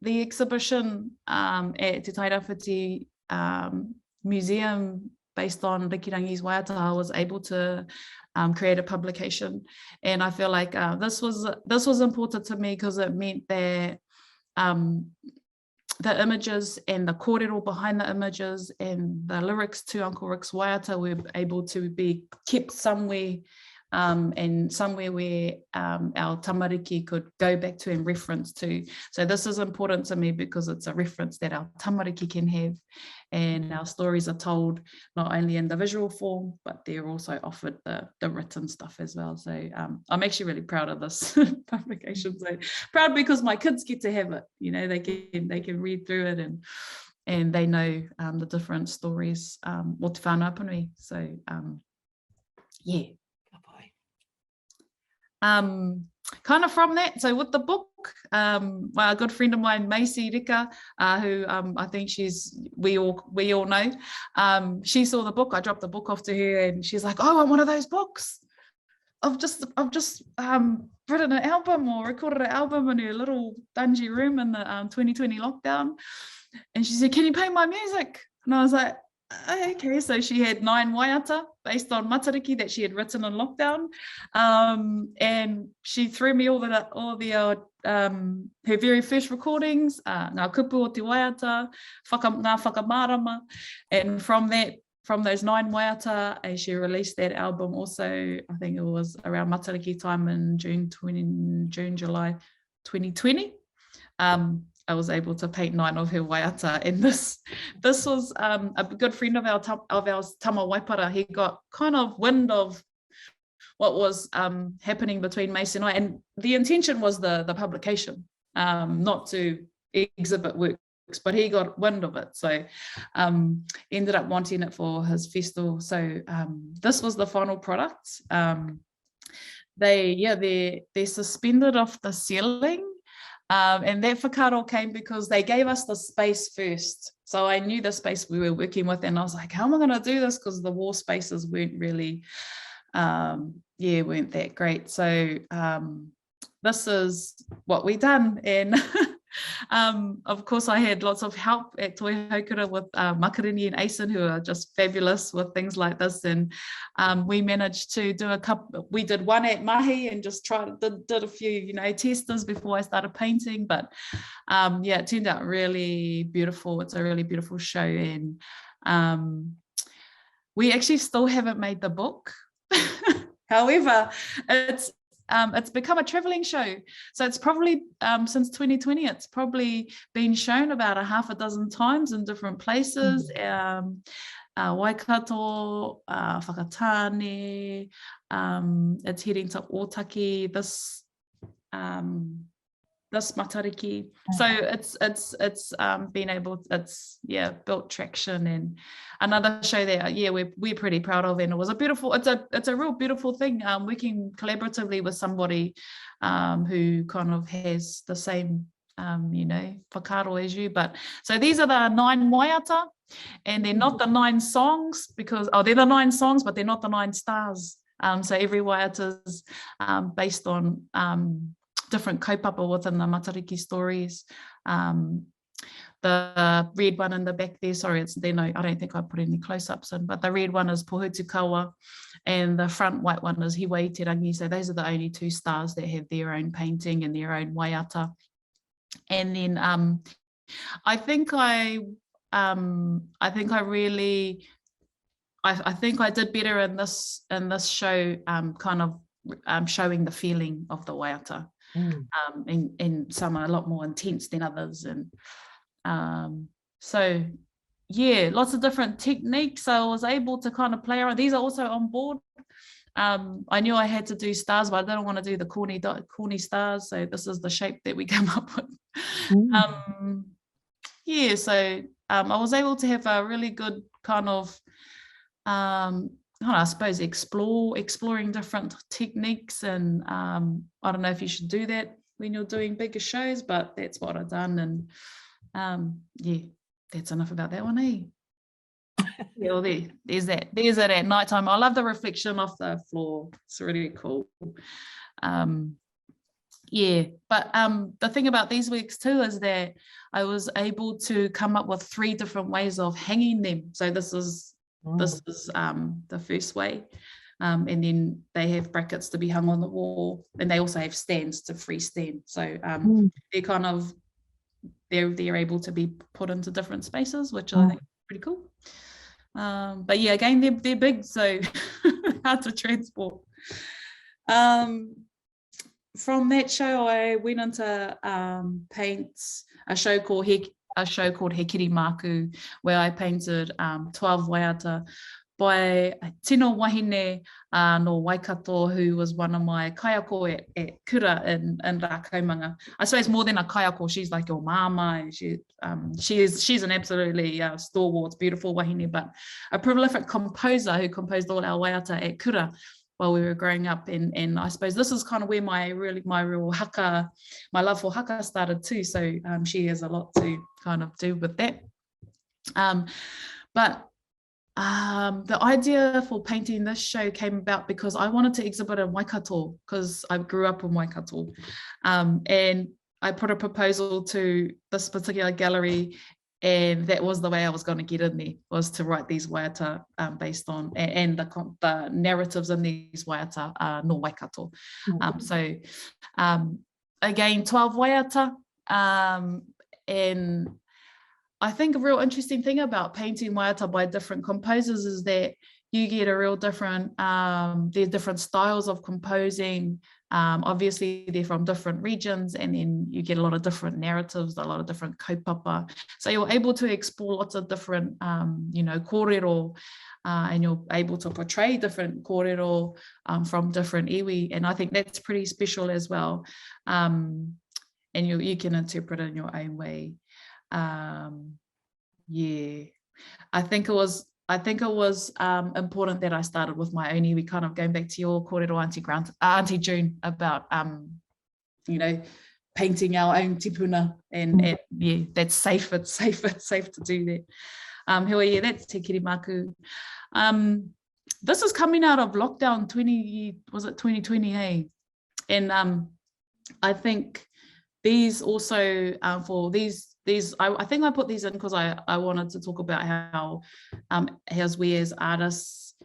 the exhibition at Te Tairawhiti Museum based on Rikirangi's waiata, I was able to create a publication, and I feel like this was important to me because it meant that the images and the kōrero behind the images and the lyrics to Uncle Rick's waiata were able to be kept somewhere, and somewhere where our tamariki could go back to and reference to. So this is important to me because it's a reference that our tamariki can have, and our stories are told not only in the visual form, but they're also offered the written stuff as well. So I'm actually really proud of this publication. So proud because my kids get to have it. You know, they can read through it and they know the different stories. O te whānau panui. So yeah. Kind of from that, so with the book, a good friend of mine, Macy Rika, who I think we all know, she saw the book. I dropped the book off to her, and she's like, "Oh, I want one of those books. I've just written an album or recorded an album in her little dungy room in the 2020 lockdown," and she said, "Can you play my music?" And I was like, okay. So she had 9 waiata based on matariki that she had written in lockdown, and she threw me all her very first recordings, ngā kupu o te waiata, ngā whakamārama, and from those 9 waiata, she released that album also. I think it was around matariki time in June, July 2020. I was able to paint 9 of her waiata, and this was a good friend of our tama waipara. He got kind of wind of what was happening between Mace and I, and the intention was the publication, not to exhibit works, but he got wind of it, so ended up wanting it for his festival. So this was the final product. They're suspended off the ceiling. And that whakaaro came because they gave us the space first. So I knew the space we were working with, and I was like, how am I going to do this? Because the wall spaces weren't really, weren't that great. So this is what we done. And of course, I had lots of help at Toi Haukura with Makarini and Aisen, who are just fabulous with things like this. And we managed to do a couple. We did one at Mahi and just did a few, testers before I started painting. But it turned out really beautiful. It's a really beautiful show, and we actually still haven't made the book. However, it's become a traveling show. So it's probably, since 2020, it's probably been shown about a half a dozen times in different places. Waikato, Whakatane, it's heading to Otaki this matariki. So it's been able, built traction. And another show that we're pretty proud of, and it was it's a real beautiful thing, working collaboratively with somebody who kind of has the same whakaaro as you. But so these are the 9 waiata, and they're not the 9 songs because they're the 9 songs, but they're not the 9 stars. So every waiata is based on different kaupapa within the matariki stories. The red one in the back there, sorry, I don't think I put any close-ups in, but the red one is Pohutukawa, and the front white one is Hiwai Te Rangi. So those are the only 2 stars that have their own painting and their own waiata. And then I think I did better in this show, kind of showing the feeling of the waiata. And some are a lot more intense than others, and so yeah, lots of different techniques. So I was able to kind of play around. These are also on board. I knew I had to do stars, but I don't want to do the corny stars. So this is the shape that we come up with. Yeah, so I was able to have a really good kind of, I suppose, exploring different techniques. And I don't know if you should do that when you're doing bigger shows, but that's what I've done. And yeah, that's enough about that one, eh? Yeah, well, there's it at nighttime. I love the reflection off the floor. It's really cool. Yeah, but the thing about these weeks too is that I was able to come up with 3 different ways of hanging them. So this is the first way, and then they have brackets to be hung on the wall, and they also have stands to freestand. So they're kind of they're able to be put into different spaces, which I think is pretty cool. But yeah, again, they're big, so hard to transport. From that show, I went into paint a show called Hekiri Maku, where I painted 12 waiata by Tino Wahine no Waikato, who was one of my kaiako at Kura in Rakaumanga. I suppose more than a kaiako, she's like your mama, and she's an absolutely stalwart, beautiful wahine, but a prolific composer who composed all our waiata at Kura while we were growing up. And I suppose this is kind of where my real haka, my love for haka started too. So she has a lot to kind of do with that. But the idea for painting this show came about because I wanted to exhibit in Waikato, because I grew up in Waikato. And I put a proposal to this particular gallery, and that was the way I was going to get in there, was to write these waiata based on, and the narratives in these waiata no Waikato. So again, 12 waiata, and I think a real interesting thing about painting waiata by different composers is that you get a real different, there's different styles of composing. Obviously, they're from different regions, and then you get a lot of different narratives, a lot of different kaupapa. So you're able to explore lots of different, kōrero, and you're able to portray different kōrero from different iwi. And I think that's pretty special as well. And you can interpret it in your own way. Yeah, I think it was important that I started with my own iwi, kind of going back to your kōrero, Auntie June, about painting our own tipuna, and yeah, that's safe. It's safe to do that. Yeah, that's Te Kiri Maku. This is coming out of lockdown 2020, hey? And I think these also for these I think I put these in because I wanted to talk about how as we as artists,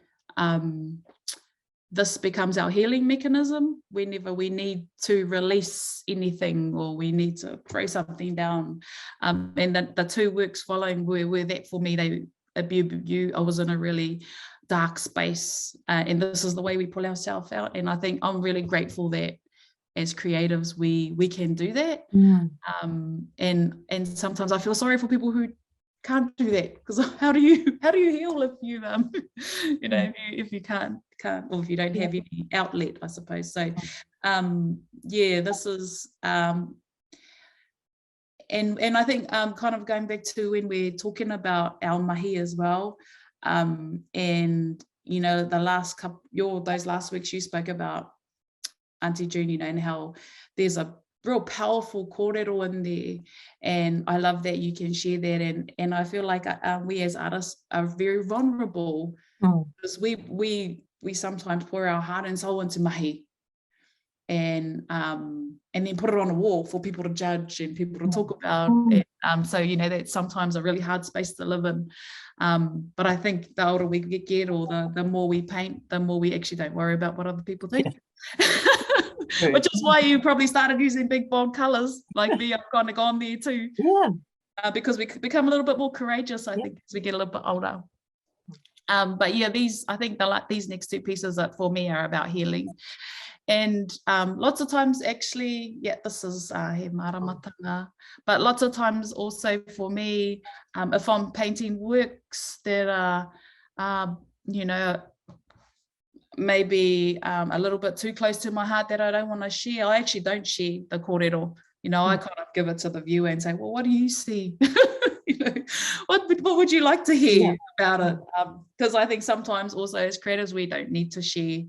this becomes our healing mechanism whenever we need to release anything or we need to throw something down. And the 2 works following were that for me, I was in a really dark space, and this is the way we pull ourselves out. And I think I'm really grateful that as creatives we can do that. And sometimes I feel sorry for people who can't do that, because how do you heal if you if you can't or if you don't have any outlet, I suppose. So yeah, this is and I think kind of going back to when we're talking about our mahi as well, and those last weeks you spoke about, Auntie June, and how there's a real powerful kōrero in there, and I love that you can share that. And I feel like we as artists are very vulnerable, because we sometimes pour our heart and soul into mahi, and then put it on a wall for people to judge and people to talk about. And, so that's sometimes a really hard space to live in. But I think the older we get, or the more we paint, the more we actually don't worry about what other people think. Which is why you probably started using big bold colors like me. I've kind of gone there too. Because we become a little bit more courageous, I think, as we get a little bit older. But yeah, these next 2 pieces that for me are about healing. And lots of times actually, yeah, this is he maramatanga, but lots of times also for me, if I'm painting works that are, you know, maybe a little bit too close to my heart that I don't want to share, I actually don't share the kōrero. You know, I kind of give it to the viewer and say, well, what do you see? You know, what would you like to hear about it? Because I think sometimes also as creators, we don't need to share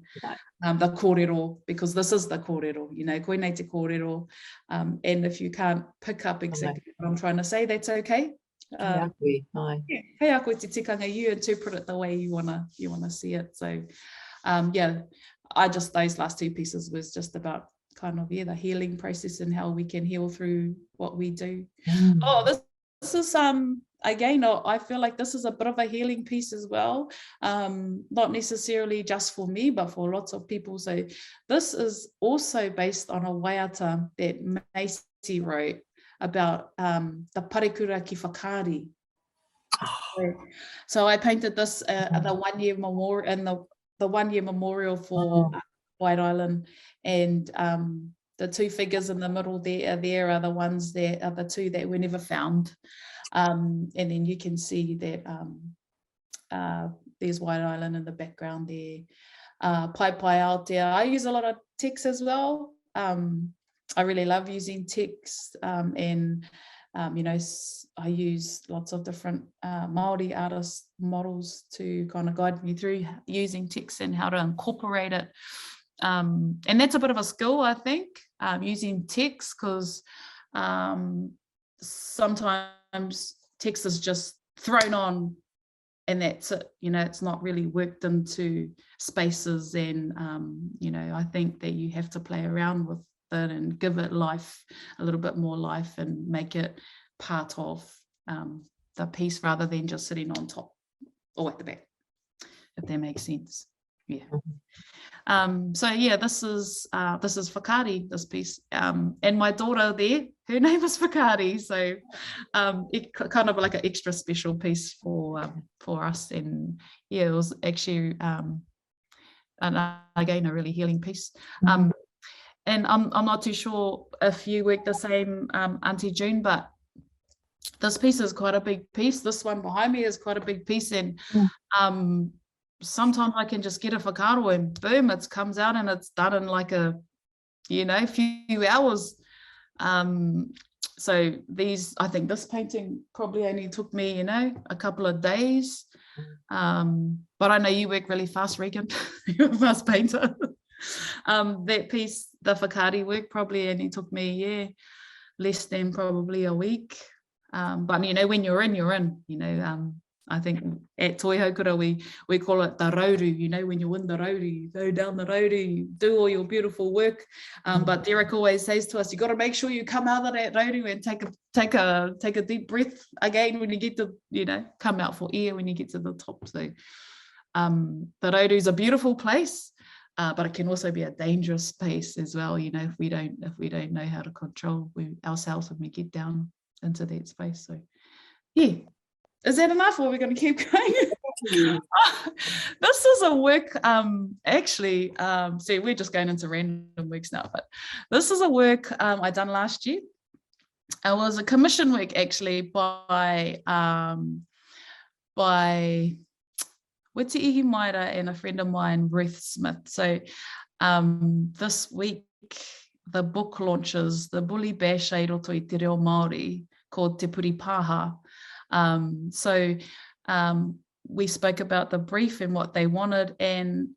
the kōrero, because this is the kōrero, you know, koe nei te kōrero. And if you can't pick up exactly what I'm trying to say, that's okay. Yeah, hei a koe te tikanga, you interpret it the way you wanna see it. So yeah, those last two pieces was just about kind of, the healing process and how we can heal through what we do. Oh, this is again, I feel like this is a bit of a healing piece as well, not necessarily just for me, but for lots of people. So this is also based on a waiata that Macy wrote about the parekura ki whakaari. So I painted this the 1 year memorial, and the 1 year memorial for White Island, and the two figures in the middle there are the ones that are the two that were never found. And then you can see that there's White Island in the background there. Pai pai out there. I use a lot of text as well. I really love using text, and you know, I use lots of different Māori artist models to kind of guide me through using text and how to incorporate it. And that's a bit of a skill, I think, using text, because sometimes text is just thrown on and that's it, you know, it's not really worked into spaces. And, you know, I think that you have to play around with it and give it life, a little bit more life, and make it part of the piece rather than just sitting on top or at the back, if that makes sense. Yeah. So yeah, this is Whakaari, this piece, and my daughter there, her name is Whakaari, so it kind of like an extra special piece for us. And yeah, it was actually and again a really healing piece. And I'm not too sure if you work the same, Auntie June, but this piece is quite a big piece. This one behind me is quite a big piece, and sometimes I can just get a whakaaro and boom, it comes out and it's done in like a, you know, few hours. So I think this painting probably only took me, you know, a couple of days. But I know you work really fast, Regan. You're a fast painter. That piece, the Whakaari work, probably only took me, less than probably a week. But you know, when you're in, you know. I think at Toihokura we call it the rauru, you know, when you win the rauru, you go down the rauru, you do all your beautiful work. But Derek always says to us, you got to make sure you come out of that rauru and take a deep breath again when you get to, you know, come out for air when you get to the top. So the rauru is a beautiful place, but it can also be a dangerous place as well, you know, if we don't know how to control ourselves when we get down into that space. So yeah. Is that enough, or are we going to keep going? This is a work, actually, see, we're just going into random works now, but this is a work I done last year. It was a commission work actually by Witi Ihi Maira and a friend of mine, Ruth Smith. So this week, the book launches, the Bully Bash e roto i te reo Māori, called Te Puri Pāha. So we spoke about the brief and what they wanted, and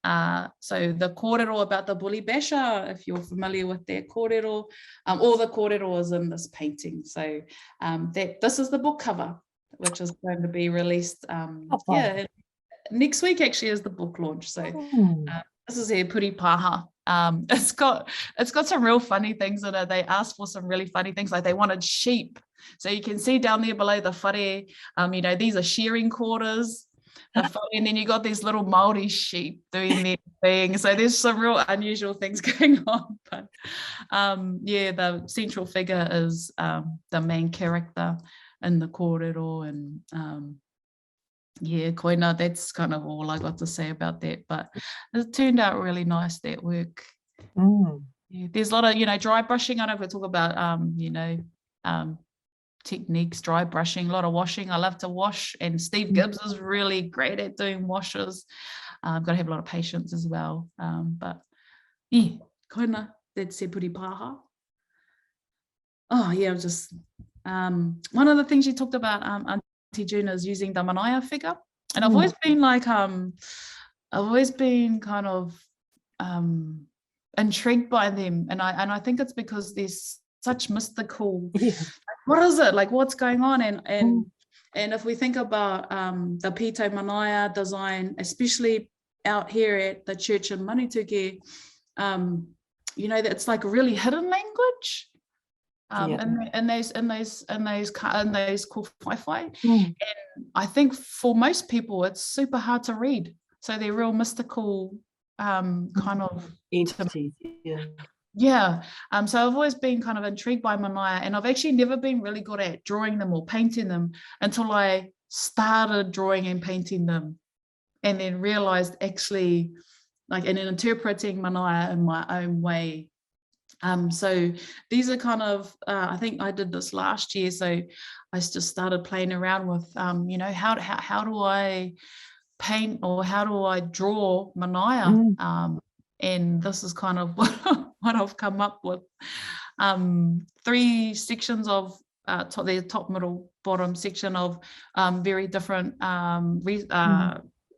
so the kōrero about the Bully Basher, if you're familiar with their kōrero, all the kōrero is in this painting. So this is the book cover, which is going to be released next week actually is the book launch. So this is He Puri Pāha. It's got some real funny things in it. They asked for some really funny things, like they wanted sheep. So you can see down there below the whare, you know, these are shearing quarters. And then you got these little Māori sheep doing their thing. So there's some real unusual things going on. But yeah, the central figure is the main character in the kōrero. And yeah, koina, that's kind of all I got to say about that. But it turned out really nice, that work. Yeah, there's a lot of, dry brushing. I don't know if we talk about, techniques, dry brushing, a lot of washing. I love to wash, and Steve Gibbs is really great at doing washes. I've got to have a lot of patience as well. But yeah, koina, that's se puri paha. Oh yeah, just one of the things you talked about, Auntie June, is using the manaia figure, and I've always been like, I've always been kind of intrigued by them, and I think it's because there's such mystical. What is it like? What's going on? And if we think about the Pito manaia design, especially out here at the church in Manituke, that it's like a really hidden language. And those kōwhaiwhai. And I think for most people it's super hard to read, so they're real mystical kind of entities. So I've always been kind of intrigued by manaia, and I've actually never been really good at drawing them or painting them until I started drawing and painting them, and then realized actually, like, and then interpreting manaia in my own way. So these are kind of, I think I did this last year, so I just started playing around with, how do I paint, or how do I draw manaia? And this is kind of what I've come up with. 3 sections of the top, middle, bottom section of very different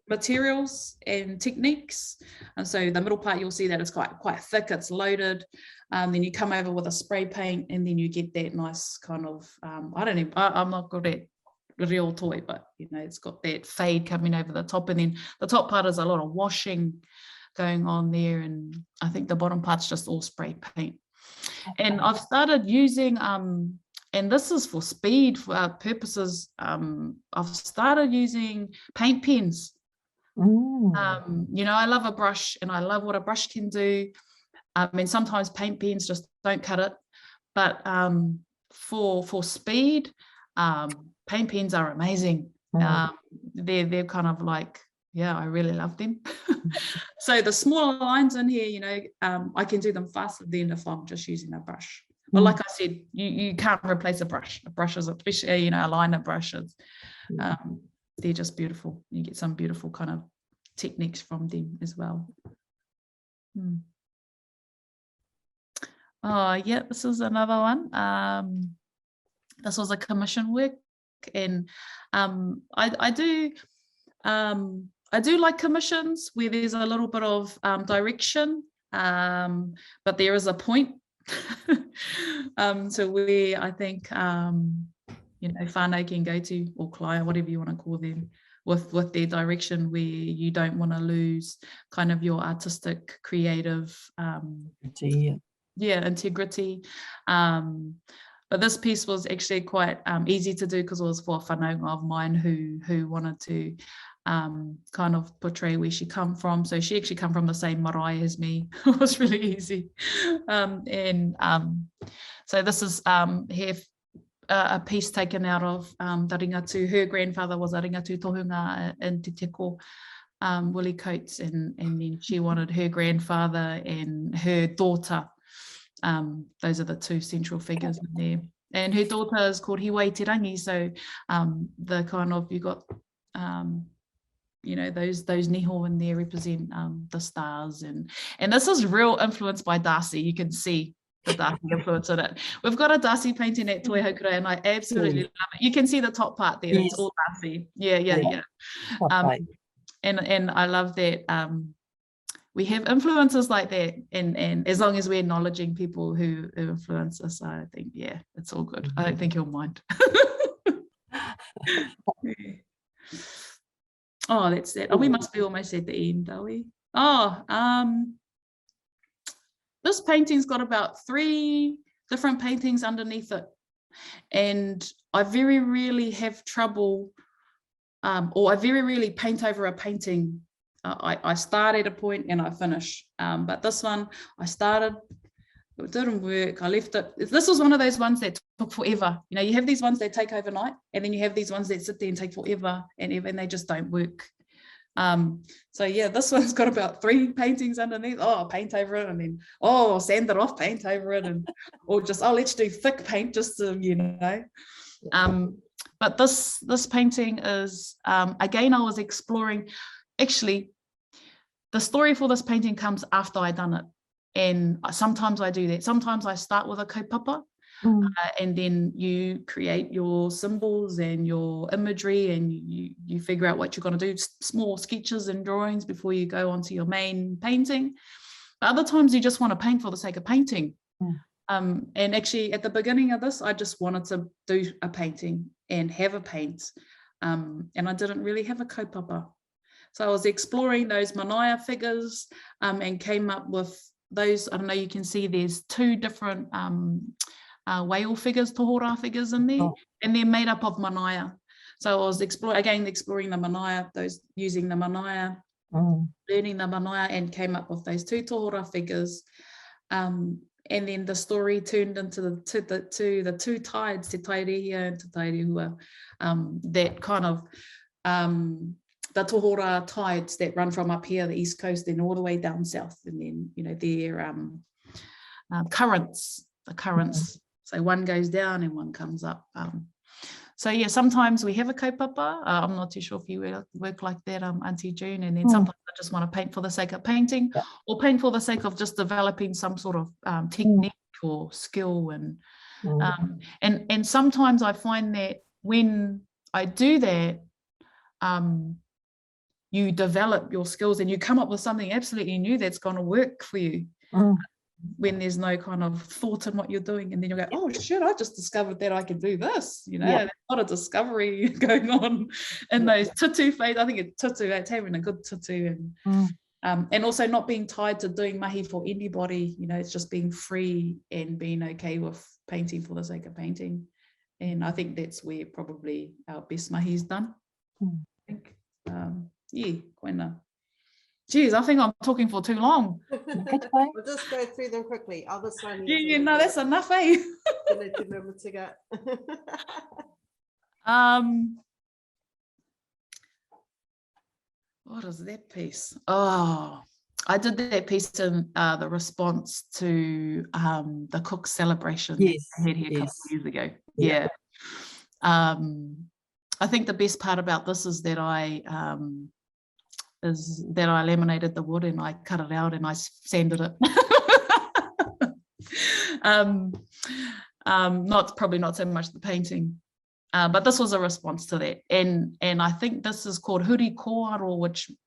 materials and techniques. And so the middle part, you'll see that it's quite thick, it's loaded. Then you come over with a spray paint, and then you get that nice kind of, I'm not good at real toy, but it's got that fade coming over the top, and then the top part is a lot of washing going on there, and I think the bottom part's just all spray paint. And I've started using, and this is for speed purposes, I've started using paint pens. I love a brush, and I love what a brush can do. And sometimes paint pens just don't cut it, but for speed, paint pens are amazing. They're kind of like, I really love them. So the smaller lines in here, I can do them faster than if I'm just using a brush. But like I said, you can't replace a brush. A brush is, especially, a liner brushes. They're just beautiful. You get some beautiful kind of techniques from them as well. Oh yeah, this is another one. This was a commission work, and I do like commissions where there's a little bit of direction, but there is a point. So where I think whānau can go to, or client, whatever you want to call them, with their direction, where you don't want to lose kind of your artistic, creative integrity. But this piece was actually quite easy to do, because it was for a whanaunga of mine who wanted to kind of portray where she come from. So she actually come from the same marae as me. It was really easy. So this is here a piece taken out of the ringatu. Her grandfather was a ringatu tohunga in Te Teko, Willie Coates, and then she wanted her grandfather and her daughter. Those are the 2 central figures in there. And her daughter is called Hiwai Te Rangi. So the kind of, you got those niho in there represent the stars, and this is real influenced by Darcy. You can see the Darcy influence in it. We've got a Darcy painting at Toi Haukura, and I absolutely love it. You can see the top part there. It's all Darcy. Yeah. And I love that we have influences like that, and as long as we're acknowledging people who influence us, I think it's all good. I don't think he'll mind. Oh, that's that. Oh, we must be almost at the end, are we? This painting's got about 3 different paintings underneath it, and I very rarely have trouble, or I very rarely paint over a painting. I start at a point and I finish, but this one I started, it didn't work, I left it. This was one of those ones that took forever. You have these ones that take overnight, and then you have these ones that sit there and take forever and ever, and they just don't work. So yeah, this one's got about 3 paintings underneath. Oh, paint over it, and then sand it off, paint over it, and or just let's do thick paint just to, you know. But this painting is again, I was exploring. Actually, the story for this painting comes after I done it, and sometimes I do that. Sometimes I start with a kaupapa. And then you create your symbols and your imagery, and you figure out what you're going to do, small sketches and drawings before you go onto your main painting. Other times you just want to paint for the sake of painting. And actually at the beginning of this, I just wanted to do a painting and have a paint. And I didn't really have a kaupapa. So I was exploring those manaia figures and came up with those. I don't know, you can see there's 2 different whale figures, tohora figures in there, and they're made up of manaia. So I was exploring the manaia, using the manaia, learning the manaia, and came up with those 2 tohora figures. And then the story turned into the 2 tides, Te Tairehia and Te Tairehua, that kind of the tohora tides that run from up here, the east coast, then all the way down south, and then, you know, they're currents, the currents. So one goes down and one comes up. So yeah, sometimes we have a kaupapa. I'm not too sure if you work like that, Auntie June. And then sometimes I just want to paint for the sake of painting, or paint for the sake of just developing some sort of technique or skill. And sometimes I find that when I do that, you develop your skills and you come up with something absolutely new that's going to work for you. When there's no kind of thought in what you're doing, and then you go, oh shit, I just discovered that I can do this, you know. There's a lot of discovery going on in those tutu phase. I think it's having a good tutu, and also not being tied to doing mahi for anybody, you know. It's just being free and being okay with painting for the sake of painting. And I think that's where probably our best mahi is done. I think koina. Geez, I think I'm talking for too long. We'll just go through them quickly. That's enough, eh? What is that piece? Oh, I did that piece in the response to the Cook celebration I had here a couple of years ago. I think the best part about this is that I laminated the wood and I cut it out and I sanded it. Probably not so much the painting, but this was a response to that. And I think this is called huri kōrero,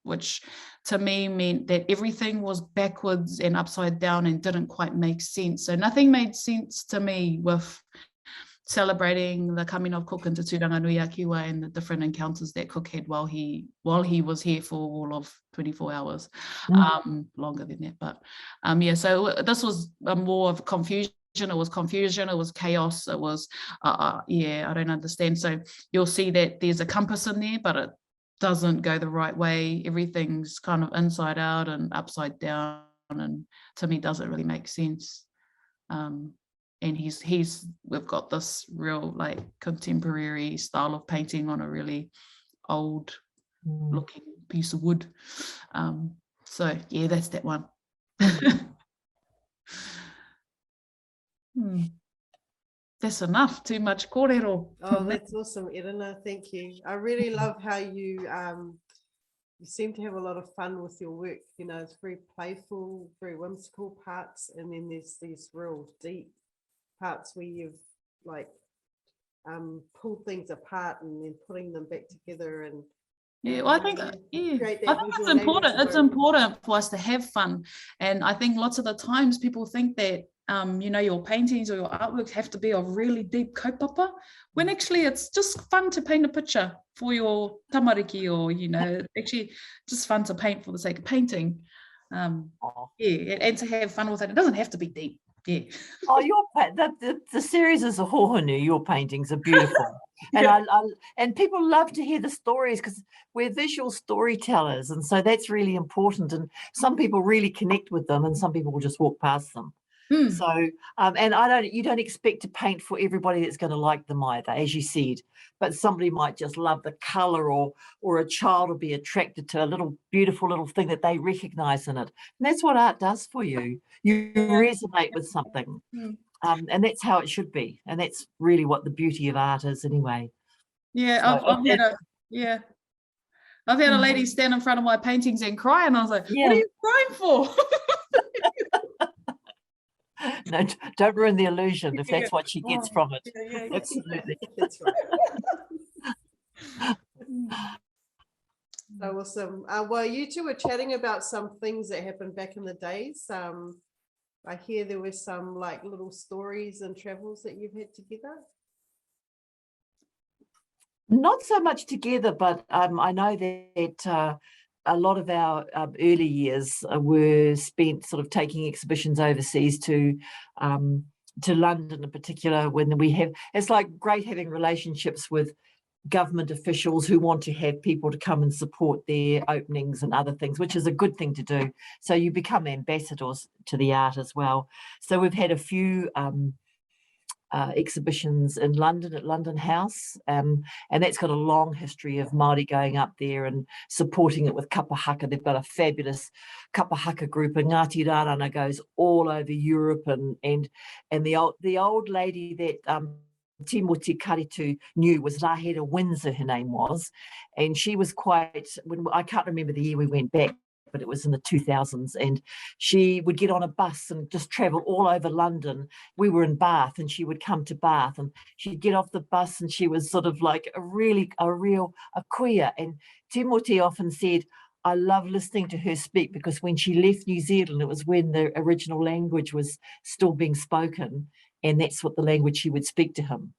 which to me meant that everything was backwards and upside down and didn't quite make sense. So nothing made sense to me with celebrating the coming of Cook into Tūranganui-a-Kiwa and the different encounters that Cook had while he was here for all of 24 hours, longer than that. But so this was more of confusion. It was confusion, it was chaos, it was, I don't understand. So you'll see that there's a compass in there, but it doesn't go the right way. Everything's kind of inside out and upside down, and to me doesn't really make sense. And we've got this real like contemporary style of painting on a really old looking piece of wood. So yeah, that's that one. That's enough, too much kōrero. Oh, that's awesome, Erena, thank you. I really love how you seem to have a lot of fun with your work. You know, it's very playful, very whimsical parts, and then there's these real deep parts where you've like pulled things apart and then putting them back together. And well, I think it's important. It's important for us to have fun, and I think lots of the times people think that you know, your paintings or your artworks have to be of really deep kaupapa, when actually it's just fun to paint a picture for your tamariki, or, you know, actually just fun to paint for the sake of painting. And to have fun with it. It doesn't have to be deep. The series is a hohonu. Your paintings are beautiful. And and people love to hear the stories because we're visual storytellers, and so that's really important, and some people really connect with them and some people will just walk past them. So, and you don't expect to paint for everybody that's going to like them either, as you said, but somebody might just love the color, or a child will be attracted to a little beautiful little thing that they recognize in it. And that's what art does for you. You resonate with something. And that's how it should be. And that's really what the beauty of art is anyway. Yeah, So I've had a lady stand in front of my paintings and cry, and I was like, what are you crying for? No, don't ruin the illusion if that's what she gets from it. Absolutely. That's right. So awesome. Well, you two were chatting about some things that happened back in the days. I hear there were some like little stories and travels that you've had together. Not so much together, but I know that a lot of our early years were spent sort of taking exhibitions overseas to London in particular. When it's like great having relationships with government officials who want to have people to come and support their openings and other things, which is a good thing to do. So you become ambassadors to the art as well. So we've had a few exhibitions in London at London House, and that's got a long history of Māori going up there and supporting it with kapa haka. They've got a fabulous kapa haka group, and Ngāti Rārana goes all over Europe, and the old lady that Timoti Karitu knew was Rahera Windsor, her name was, and she was I can't remember the year we went back, but it was in the 2000s, and she would get on a bus and just travel all over London. We were in Bath, and she would come to Bath, and she'd get off the bus, and she was sort of like a real kuia. And Timoti often said, I love listening to her speak, because when she left New Zealand, it was when the original language was still being spoken, and that's what the language she would speak to him.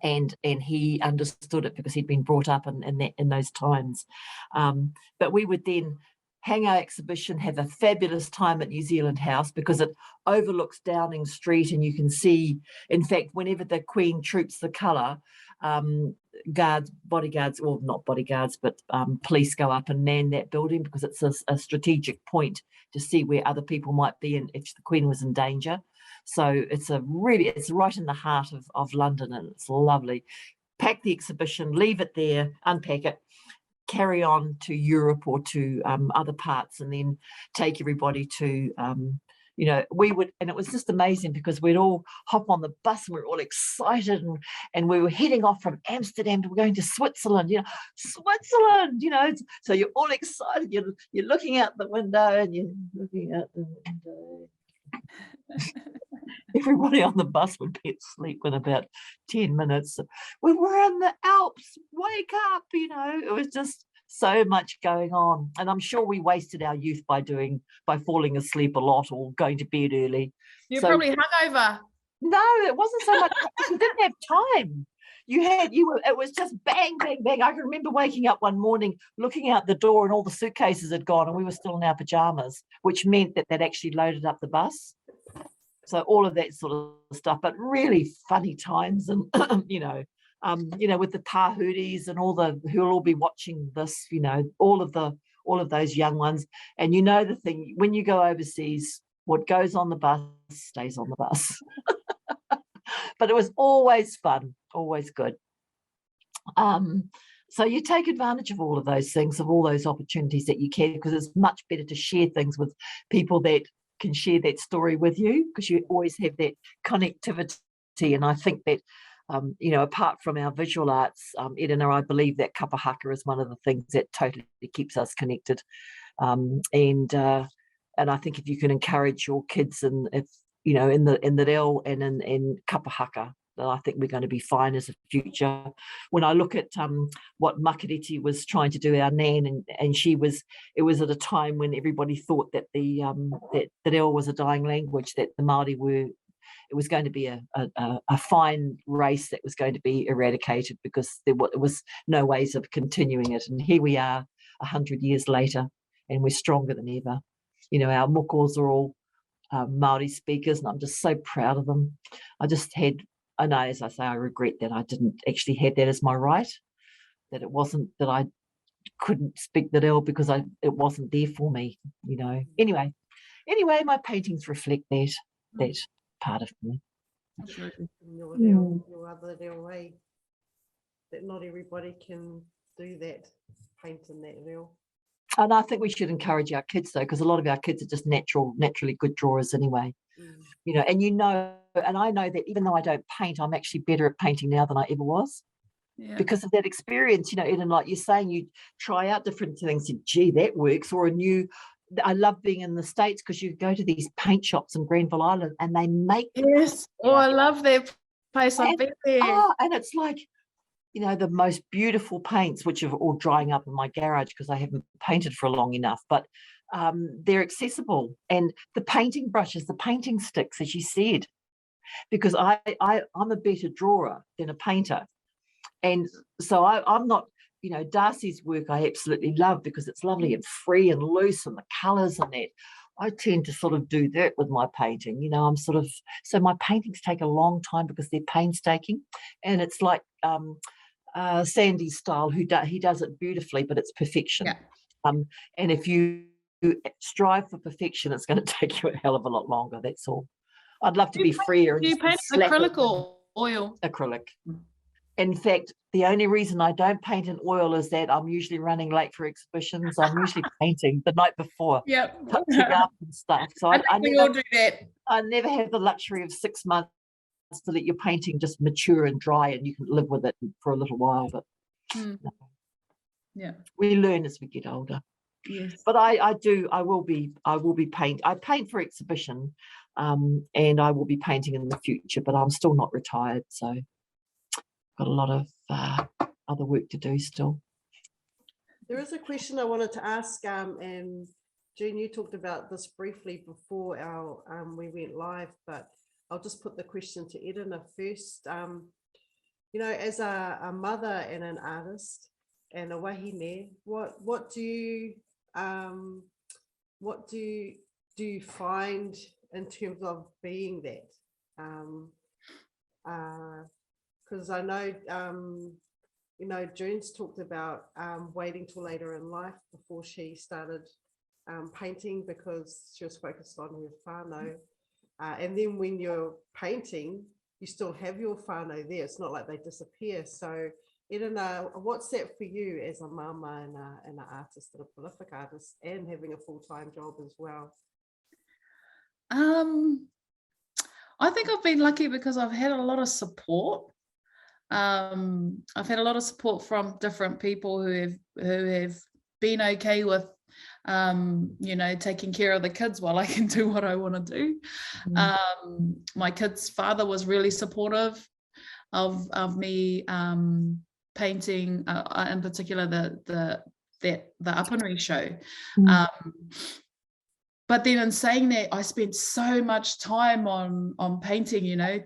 And he understood it because he'd been brought up in those times. But we would then hang our exhibition, have a fabulous time at New Zealand House, because it overlooks Downing Street, and you can see, in fact, whenever the Queen troops the colour, bodyguards, or not bodyguards, but police go up and man that building, because it's a strategic point to see where other people might be and if the Queen was in danger. So it's right in the heart of London, and it's lovely. Pack the exhibition, leave it there, unpack it, carry on to Europe or to other parts, and then take everybody to, we would, and it was just amazing because we'd all hop on the bus and we were all excited, and we were heading off from Amsterdam to we're going to Switzerland, Switzerland, so you're all excited, you're looking out the window and you're looking out the window. Everybody on the bus would be asleep in about 10 minutes. We were in the Alps, wake up, it was just so much going on. And I'm sure we wasted our youth by falling asleep a lot or going to bed early. You're probably hungover. No, it wasn't so much. You didn't have time. It was just bang, bang, bang. I can remember waking up one morning, looking out the door, and all the suitcases had gone, and we were still in our pajamas, which meant that they'd actually loaded up the bus. So all of that sort of stuff, but really funny times, and with the tahudis and who'll all be watching this, all of those young ones. And the thing, when you go overseas, what goes on the bus stays on the bus. But it was always fun, always good. So you take advantage of all of those things, of all those opportunities that you can, because it's much better to share things with people that can share that story with you, because you always have that connectivity. And I think that, apart from our visual arts, Erena, I believe that kapa haka is one of the things that totally keeps us connected. And I think if you can encourage your kids in the reo and in kapa haka, then I think we're going to be fine as a future. When I look at what Makariti was trying to do, our Nan, and it was at a time when everybody thought that that the reo was a dying language, that the Māori it was going to be a fine race that was going to be eradicated, because there was no ways of continuing it. And here we are 100 years later, and we're stronger than ever. Our mokos are all Māori speakers, and I'm just so proud of them. I know, as I say, I regret that I didn't actually have that as my right, that it wasn't that I couldn't speak the reo because it wasn't there for me, Anyway, my paintings reflect that. that part of me. Absolutely. Your other reo way, that not everybody can do that, paint in that reo. And I think we should encourage our kids, though, because a lot of our kids are just naturally good drawers anyway. You know, and and I know that even though I don't paint, I'm actually better at painting now than I ever was. Yeah. Because of that experience, you know, Eden, like you're saying, you try out different things, and gee, that works. Or I love being in the States because you go to these paint shops in Granville Island and they make. Yes. Oh, I love that place. I've been there. Oh, and it's like, you know, the most beautiful paints, which are all drying up in my garage because I haven't painted for long enough, but they're accessible. And the painting brushes, the painting sticks, as you said, because I'm a better drawer than a painter. And so I'm not, you know, Darcy's work I absolutely love because it's lovely and free and loose and the colours and that. I tend to sort of do that with my painting. You know, so my paintings take a long time because they're painstaking. And it's like Sandy's style, he does it beautifully, but it's perfection. Yeah. And if you strive for perfection, it's going to take you a hell of a lot longer. That's all. I'd love to be freer. Do you paint acrylic or oil? Acrylic. In fact, the only reason I don't paint in oil is that I'm usually running late for exhibitions. I'm usually painting the night before, touching up and stuff. So I all do that. I never have the luxury of 6 months to let your painting just mature and dry, and you can live with it for a little while. But we learn as we get older. Yes. But I will be paint. I paint for exhibition, and I will be painting in the future. But I'm still not retired, so got a lot of other work to do still. There is a question I wanted to ask, and June, you talked about this briefly before we went live, but I'll just put the question to Erena first. You know, as a mother and an artist and a wahine, what do you find in terms of being that? Because I know, you know, June's talked about waiting till later in life before she started painting because she was focused on her whānau. And then when you're painting, you still have your whānau there. It's not like they disappear. So, Erena, what's that for you as a mama and an artist, and a prolific artist, and having a full-time job as well? I think I've been lucky because I've had a lot of support. I've had a lot of support from different people who have been okay with, you know, taking care of the kids while I can do what I want to do. My kid's father was really supportive of me painting, in particular the Apanui show. But then in saying that, I spent so much time on painting, you know,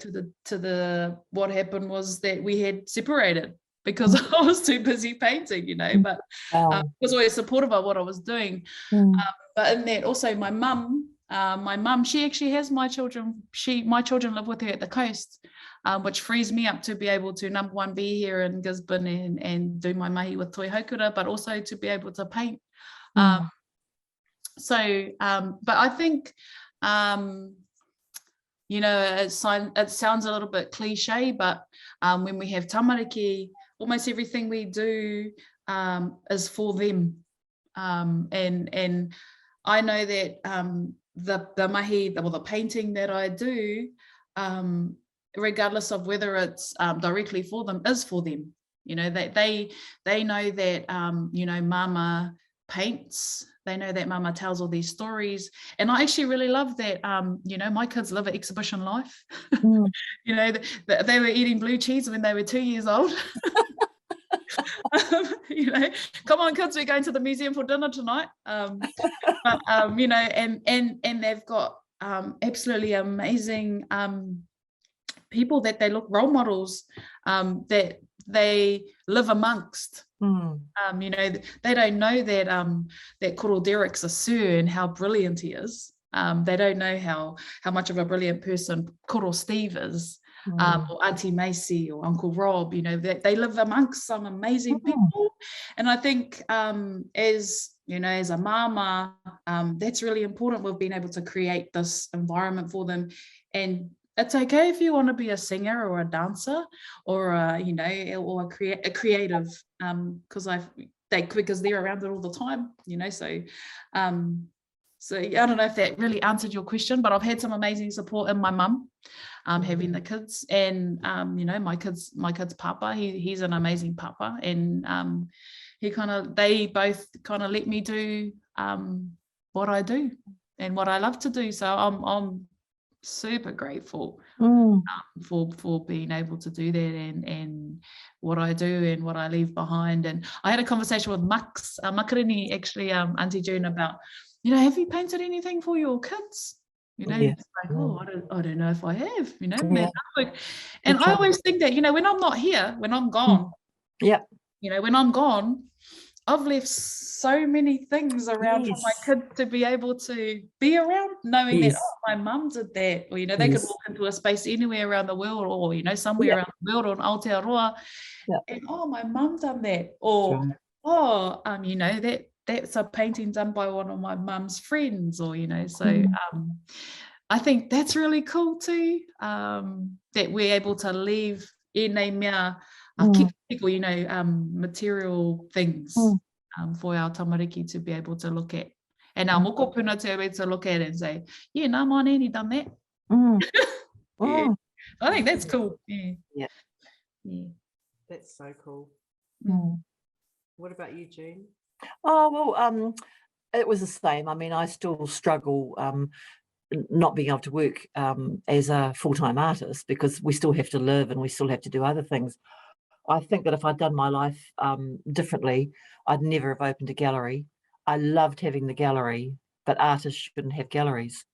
what happened was that we had separated because I was too busy painting, you know, but I was always supportive of what I was doing. But in that also my mum, she actually has my children. My children live with her at the coast, which frees me up to be able to, number one, be here in Gisborne and do my mahi with Toi Haukura, but also to be able to paint. So, but I think, you know, it sounds a little bit cliche, but when we have tamariki, almost everything we do is for them. And I know that the mahi, the painting that I do, regardless of whether it's directly for them, is for them. You know, they know that, you know, mama paints. They know that mama tells all these stories. And I actually really love that, you know, my kids live an exhibition life. You know, they were eating blue cheese when they were 2 years old. You know, come on kids, we're going to the museum for dinner tonight. But, you know, and they've got absolutely amazing people that they look, role models that they live amongst. You know, they don't know that Koro Derek's a sir and how brilliant he is. They don't know how much of a brilliant person Koro Steve is, or Auntie Macy or Uncle Rob. You know, they live amongst some amazing people. And I think as you know, as a mama, that's really important. We've been able to create this environment for them, and it's okay if you want to be a singer or a dancer or or a creative, because they're around it all the time, so I don't know if that really answered your question, but I've had some amazing support in my mum, having the kids, and my kids papa, he's an amazing papa, and they both kind of let me do what I do and what I love to do. So I'm super grateful for being able to do that, and what I do and what I leave behind. And I had a conversation with Makarini, actually, Auntie June, about, have you painted anything for your kids? It's like, I don't know if I have, and I always think that, when I'm not here, when I'm gone, when I'm gone, I've left so many things around for my kids to be able to be around, knowing that, my mum did that, or, they could walk into a space anywhere around the world, or, somewhere around the world on Aotearoa, and, my mum done that, or, that's a painting done by one of my mum's friends, or, so I think that's really cool too, that we're able to leave in a mea, material things for our tamariki to be able to look at, and our mokopuna to be able to look at and say, nā maneni done that. I think that's cool. Yeah. That's so cool. What about you, June? Oh, well, it was the same. I mean, I still struggle not being able to work as a full-time artist, because we still have to live and we still have to do other things. I think that if I'd done my life differently, I'd never have opened a gallery. I loved having the gallery, but artists shouldn't have galleries.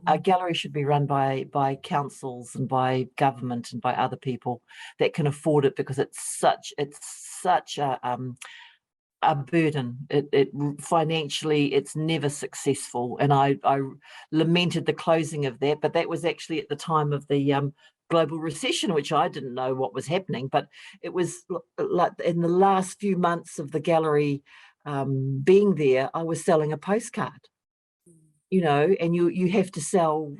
A gallery should be run by councils and by government and by other people that can afford it, because it's such a burden. It financially, it's never successful, and I lamented the closing of that. But that was actually at the time of the global recession, which I didn't know what was happening, but it was like in the last few months of the gallery being there, I was selling a postcard, and you have to sell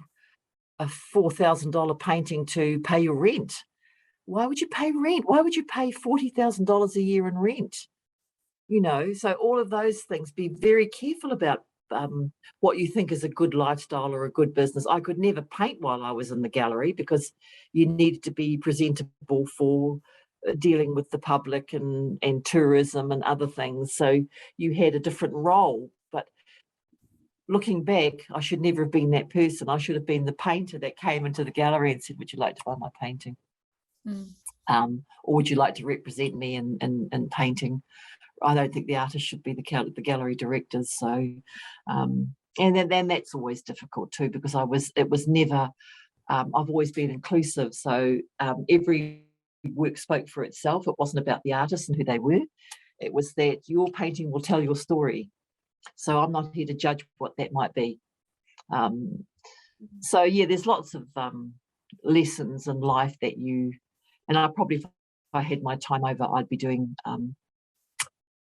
a $4,000 painting to pay your rent. Why would you pay rent? Why would you pay $40,000 a year in rent? So all of those things, be very careful about what you think is a good lifestyle or a good business. I could never paint while I was in the gallery, because you needed to be presentable for dealing with the public and tourism and other things. So you had a different role. But looking back, I should never have been that person. I should have been the painter that came into the gallery and said, would you like to buy my painting? Or would you like to represent me in painting? I don't think the artist should be the gallery directors. So, and then that's always difficult too, because it was never, I've always been inclusive. So every work spoke for itself. It wasn't about the artist and who they were. It was that your painting will tell your story. So I'm not here to judge what that might be. So yeah, there's lots of lessons in life that and I probably, if I had my time over, I'd be doing,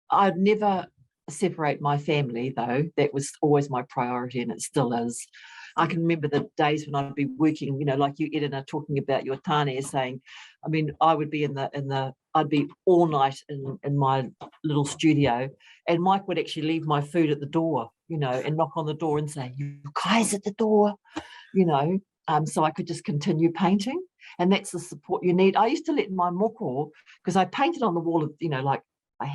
I'd never separate my family, though. That was always my priority, and it still is. I can remember the days when I'd be working, like you, Erena, talking about your tāne, saying, I mean, I would be I'd be all night in my little studio, and Mike would actually leave my food at the door, and knock on the door and say, you guys at the door, so I could just continue painting. And that's the support you need. I used to let my moko, because I painted on the wall of, like, I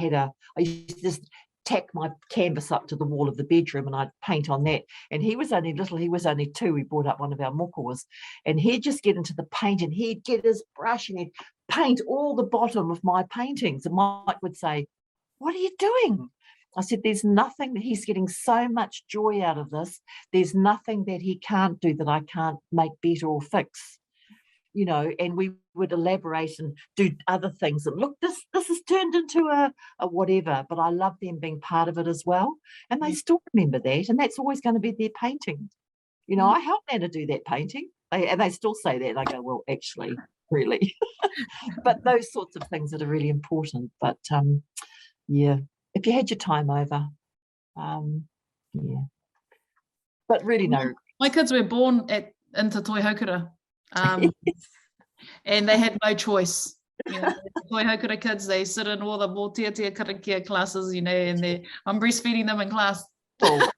used to just tack my canvas up to the wall of the bedroom and I'd paint on that. And he was only little, he was only 2. We brought up one of our mokos, and he'd just get into the paint and he'd get his brush and he'd paint all the bottom of my paintings. And Mike would say, what are you doing? I said, there's nothing, that he's getting so much joy out of this. There's nothing that he can't do that I can't make better or fix. And we would elaborate and do other things. And look, this has turned into a whatever, but I love them being part of it as well. And they still remember that, and that's always going to be their painting. I helped Nana do that painting, and they still say that. And I go, well, actually, really. But those sorts of things that are really important. But yeah, if you had your time over, yeah. But really, no. My kids were born at into Toi Haukura. And they had no choice. You know, the Toi Haukura kids, they sit in all the more tia karakia classes, you know, and I'm breastfeeding them in class. Oh.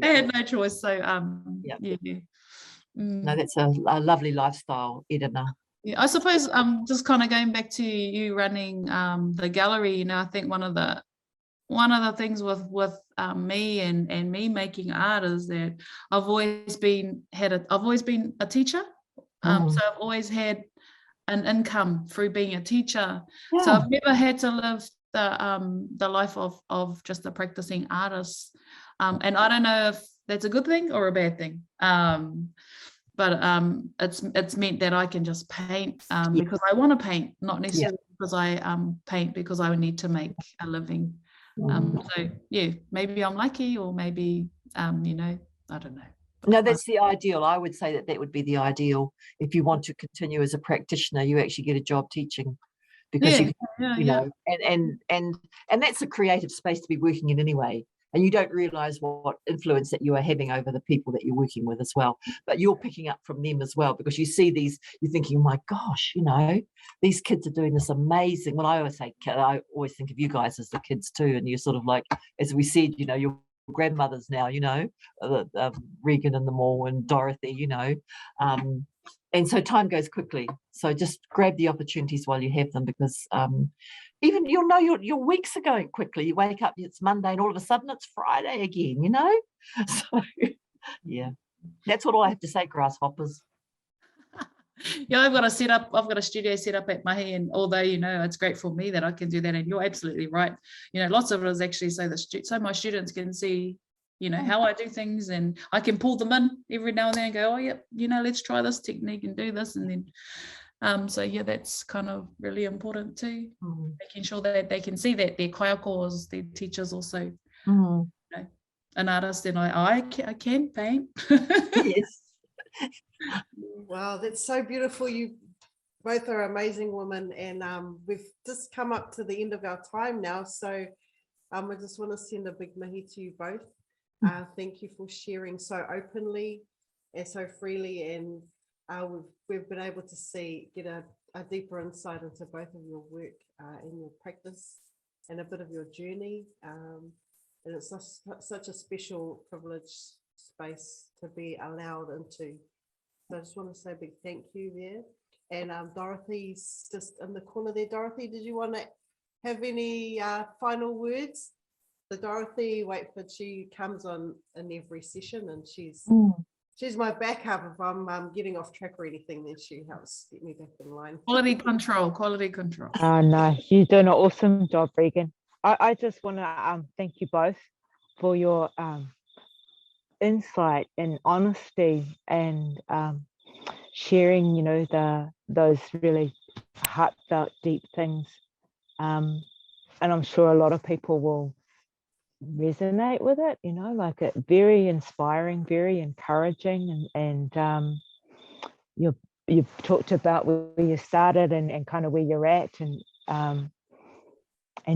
They had no choice. So yeah. No, that's a lovely lifestyle, Erena. Yeah, I suppose just kind of going back to you running the gallery, you know, I think one of the things with me and me making art is that I've always been a teacher. So I've always had an income through being a teacher. Yeah. So I've never had to live the life of just a practicing artist. And I don't know if that's a good thing or a bad thing. But it's meant that I can just paint because I want to paint, not necessarily because I paint because I need to make a living. So yeah, maybe I'm lucky, or maybe you know, I don't know. No, that's the ideal. I would say that would be the ideal. If you want to continue as a practitioner, you actually get a job teaching, because you know, and that's a creative space to be working in anyway. And you don't realize what influence that you are having over the people that you're working with as well. But you're picking up from them as well, because you see these, you're thinking, my gosh, you know, these kids are doing this amazing. Well, I always say, I always think of you guys as the kids too. And you're sort of like, as we said, you know, you're grandmothers now, you know, Regan and them all, and Dorothy, you know. And so time goes quickly. So just grab the opportunities while you have them, because even you'll know your weeks are going quickly. You wake up, it's Monday, and all of a sudden it's Friday again, you know? So, yeah, that's what I have to say, grasshoppers. Yeah, I've got a studio set up at Mahi, and although, you know, it's great for me that I can do that, and you're absolutely right. You know, lots of it is actually so my students can see, you know, how I do things, and I can pull them in every now and then and go, oh, yep, you know, let's try this technique and do this. And then so yeah, that's kind of really important too, making sure that they can see that their kaiakos, their teachers also, you know, an artist, and I can paint. Yes. Wow, that's so beautiful. You both are amazing women, and we've just come up to the end of our time now. So I just want to send a big mahi to you both. Thank you for sharing so openly and so freely, and we've been able to get a deeper insight into both of your work and your practice, and a bit of your journey. And it's such a special, privileged space to be allowed into. So I just want to say a big thank you there. And Dorothy's just in the corner there. Dorothy, did you want to have any final words? So Dorothy Waitford, she comes on in every session, and she's my backup. If I'm getting off track or anything, then she helps get me back in line. Quality control. Oh no, you're doing an awesome job, Regan. I just want to thank you both for your insight and honesty, and sharing, you know, those really heartfelt, deep things. And I'm sure a lot of people will resonate with it, you know, like it very inspiring, very encouraging, and you've talked about where you started and kind of where you're at, and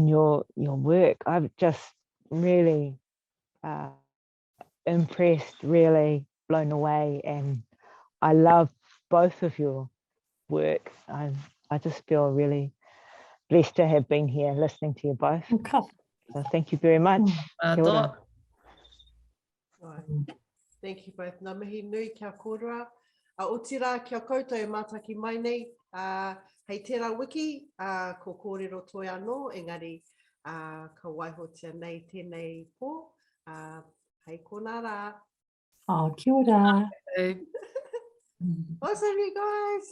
your work. I've just really impressed, really blown away, and I love both of your work. I just feel really blessed to have been here listening to you both. Okay. So thank you very much. Kia ora. Thank you both. Ngā mihi nui kia kōrero. O tira kia koutou e mātaki mai nei. Hei tērā wiki, ko kōrero toi anō, engari ka waihotia nei tēnei pō. Hei kōnā rā. Oh, kia ora. Awesome, you guys.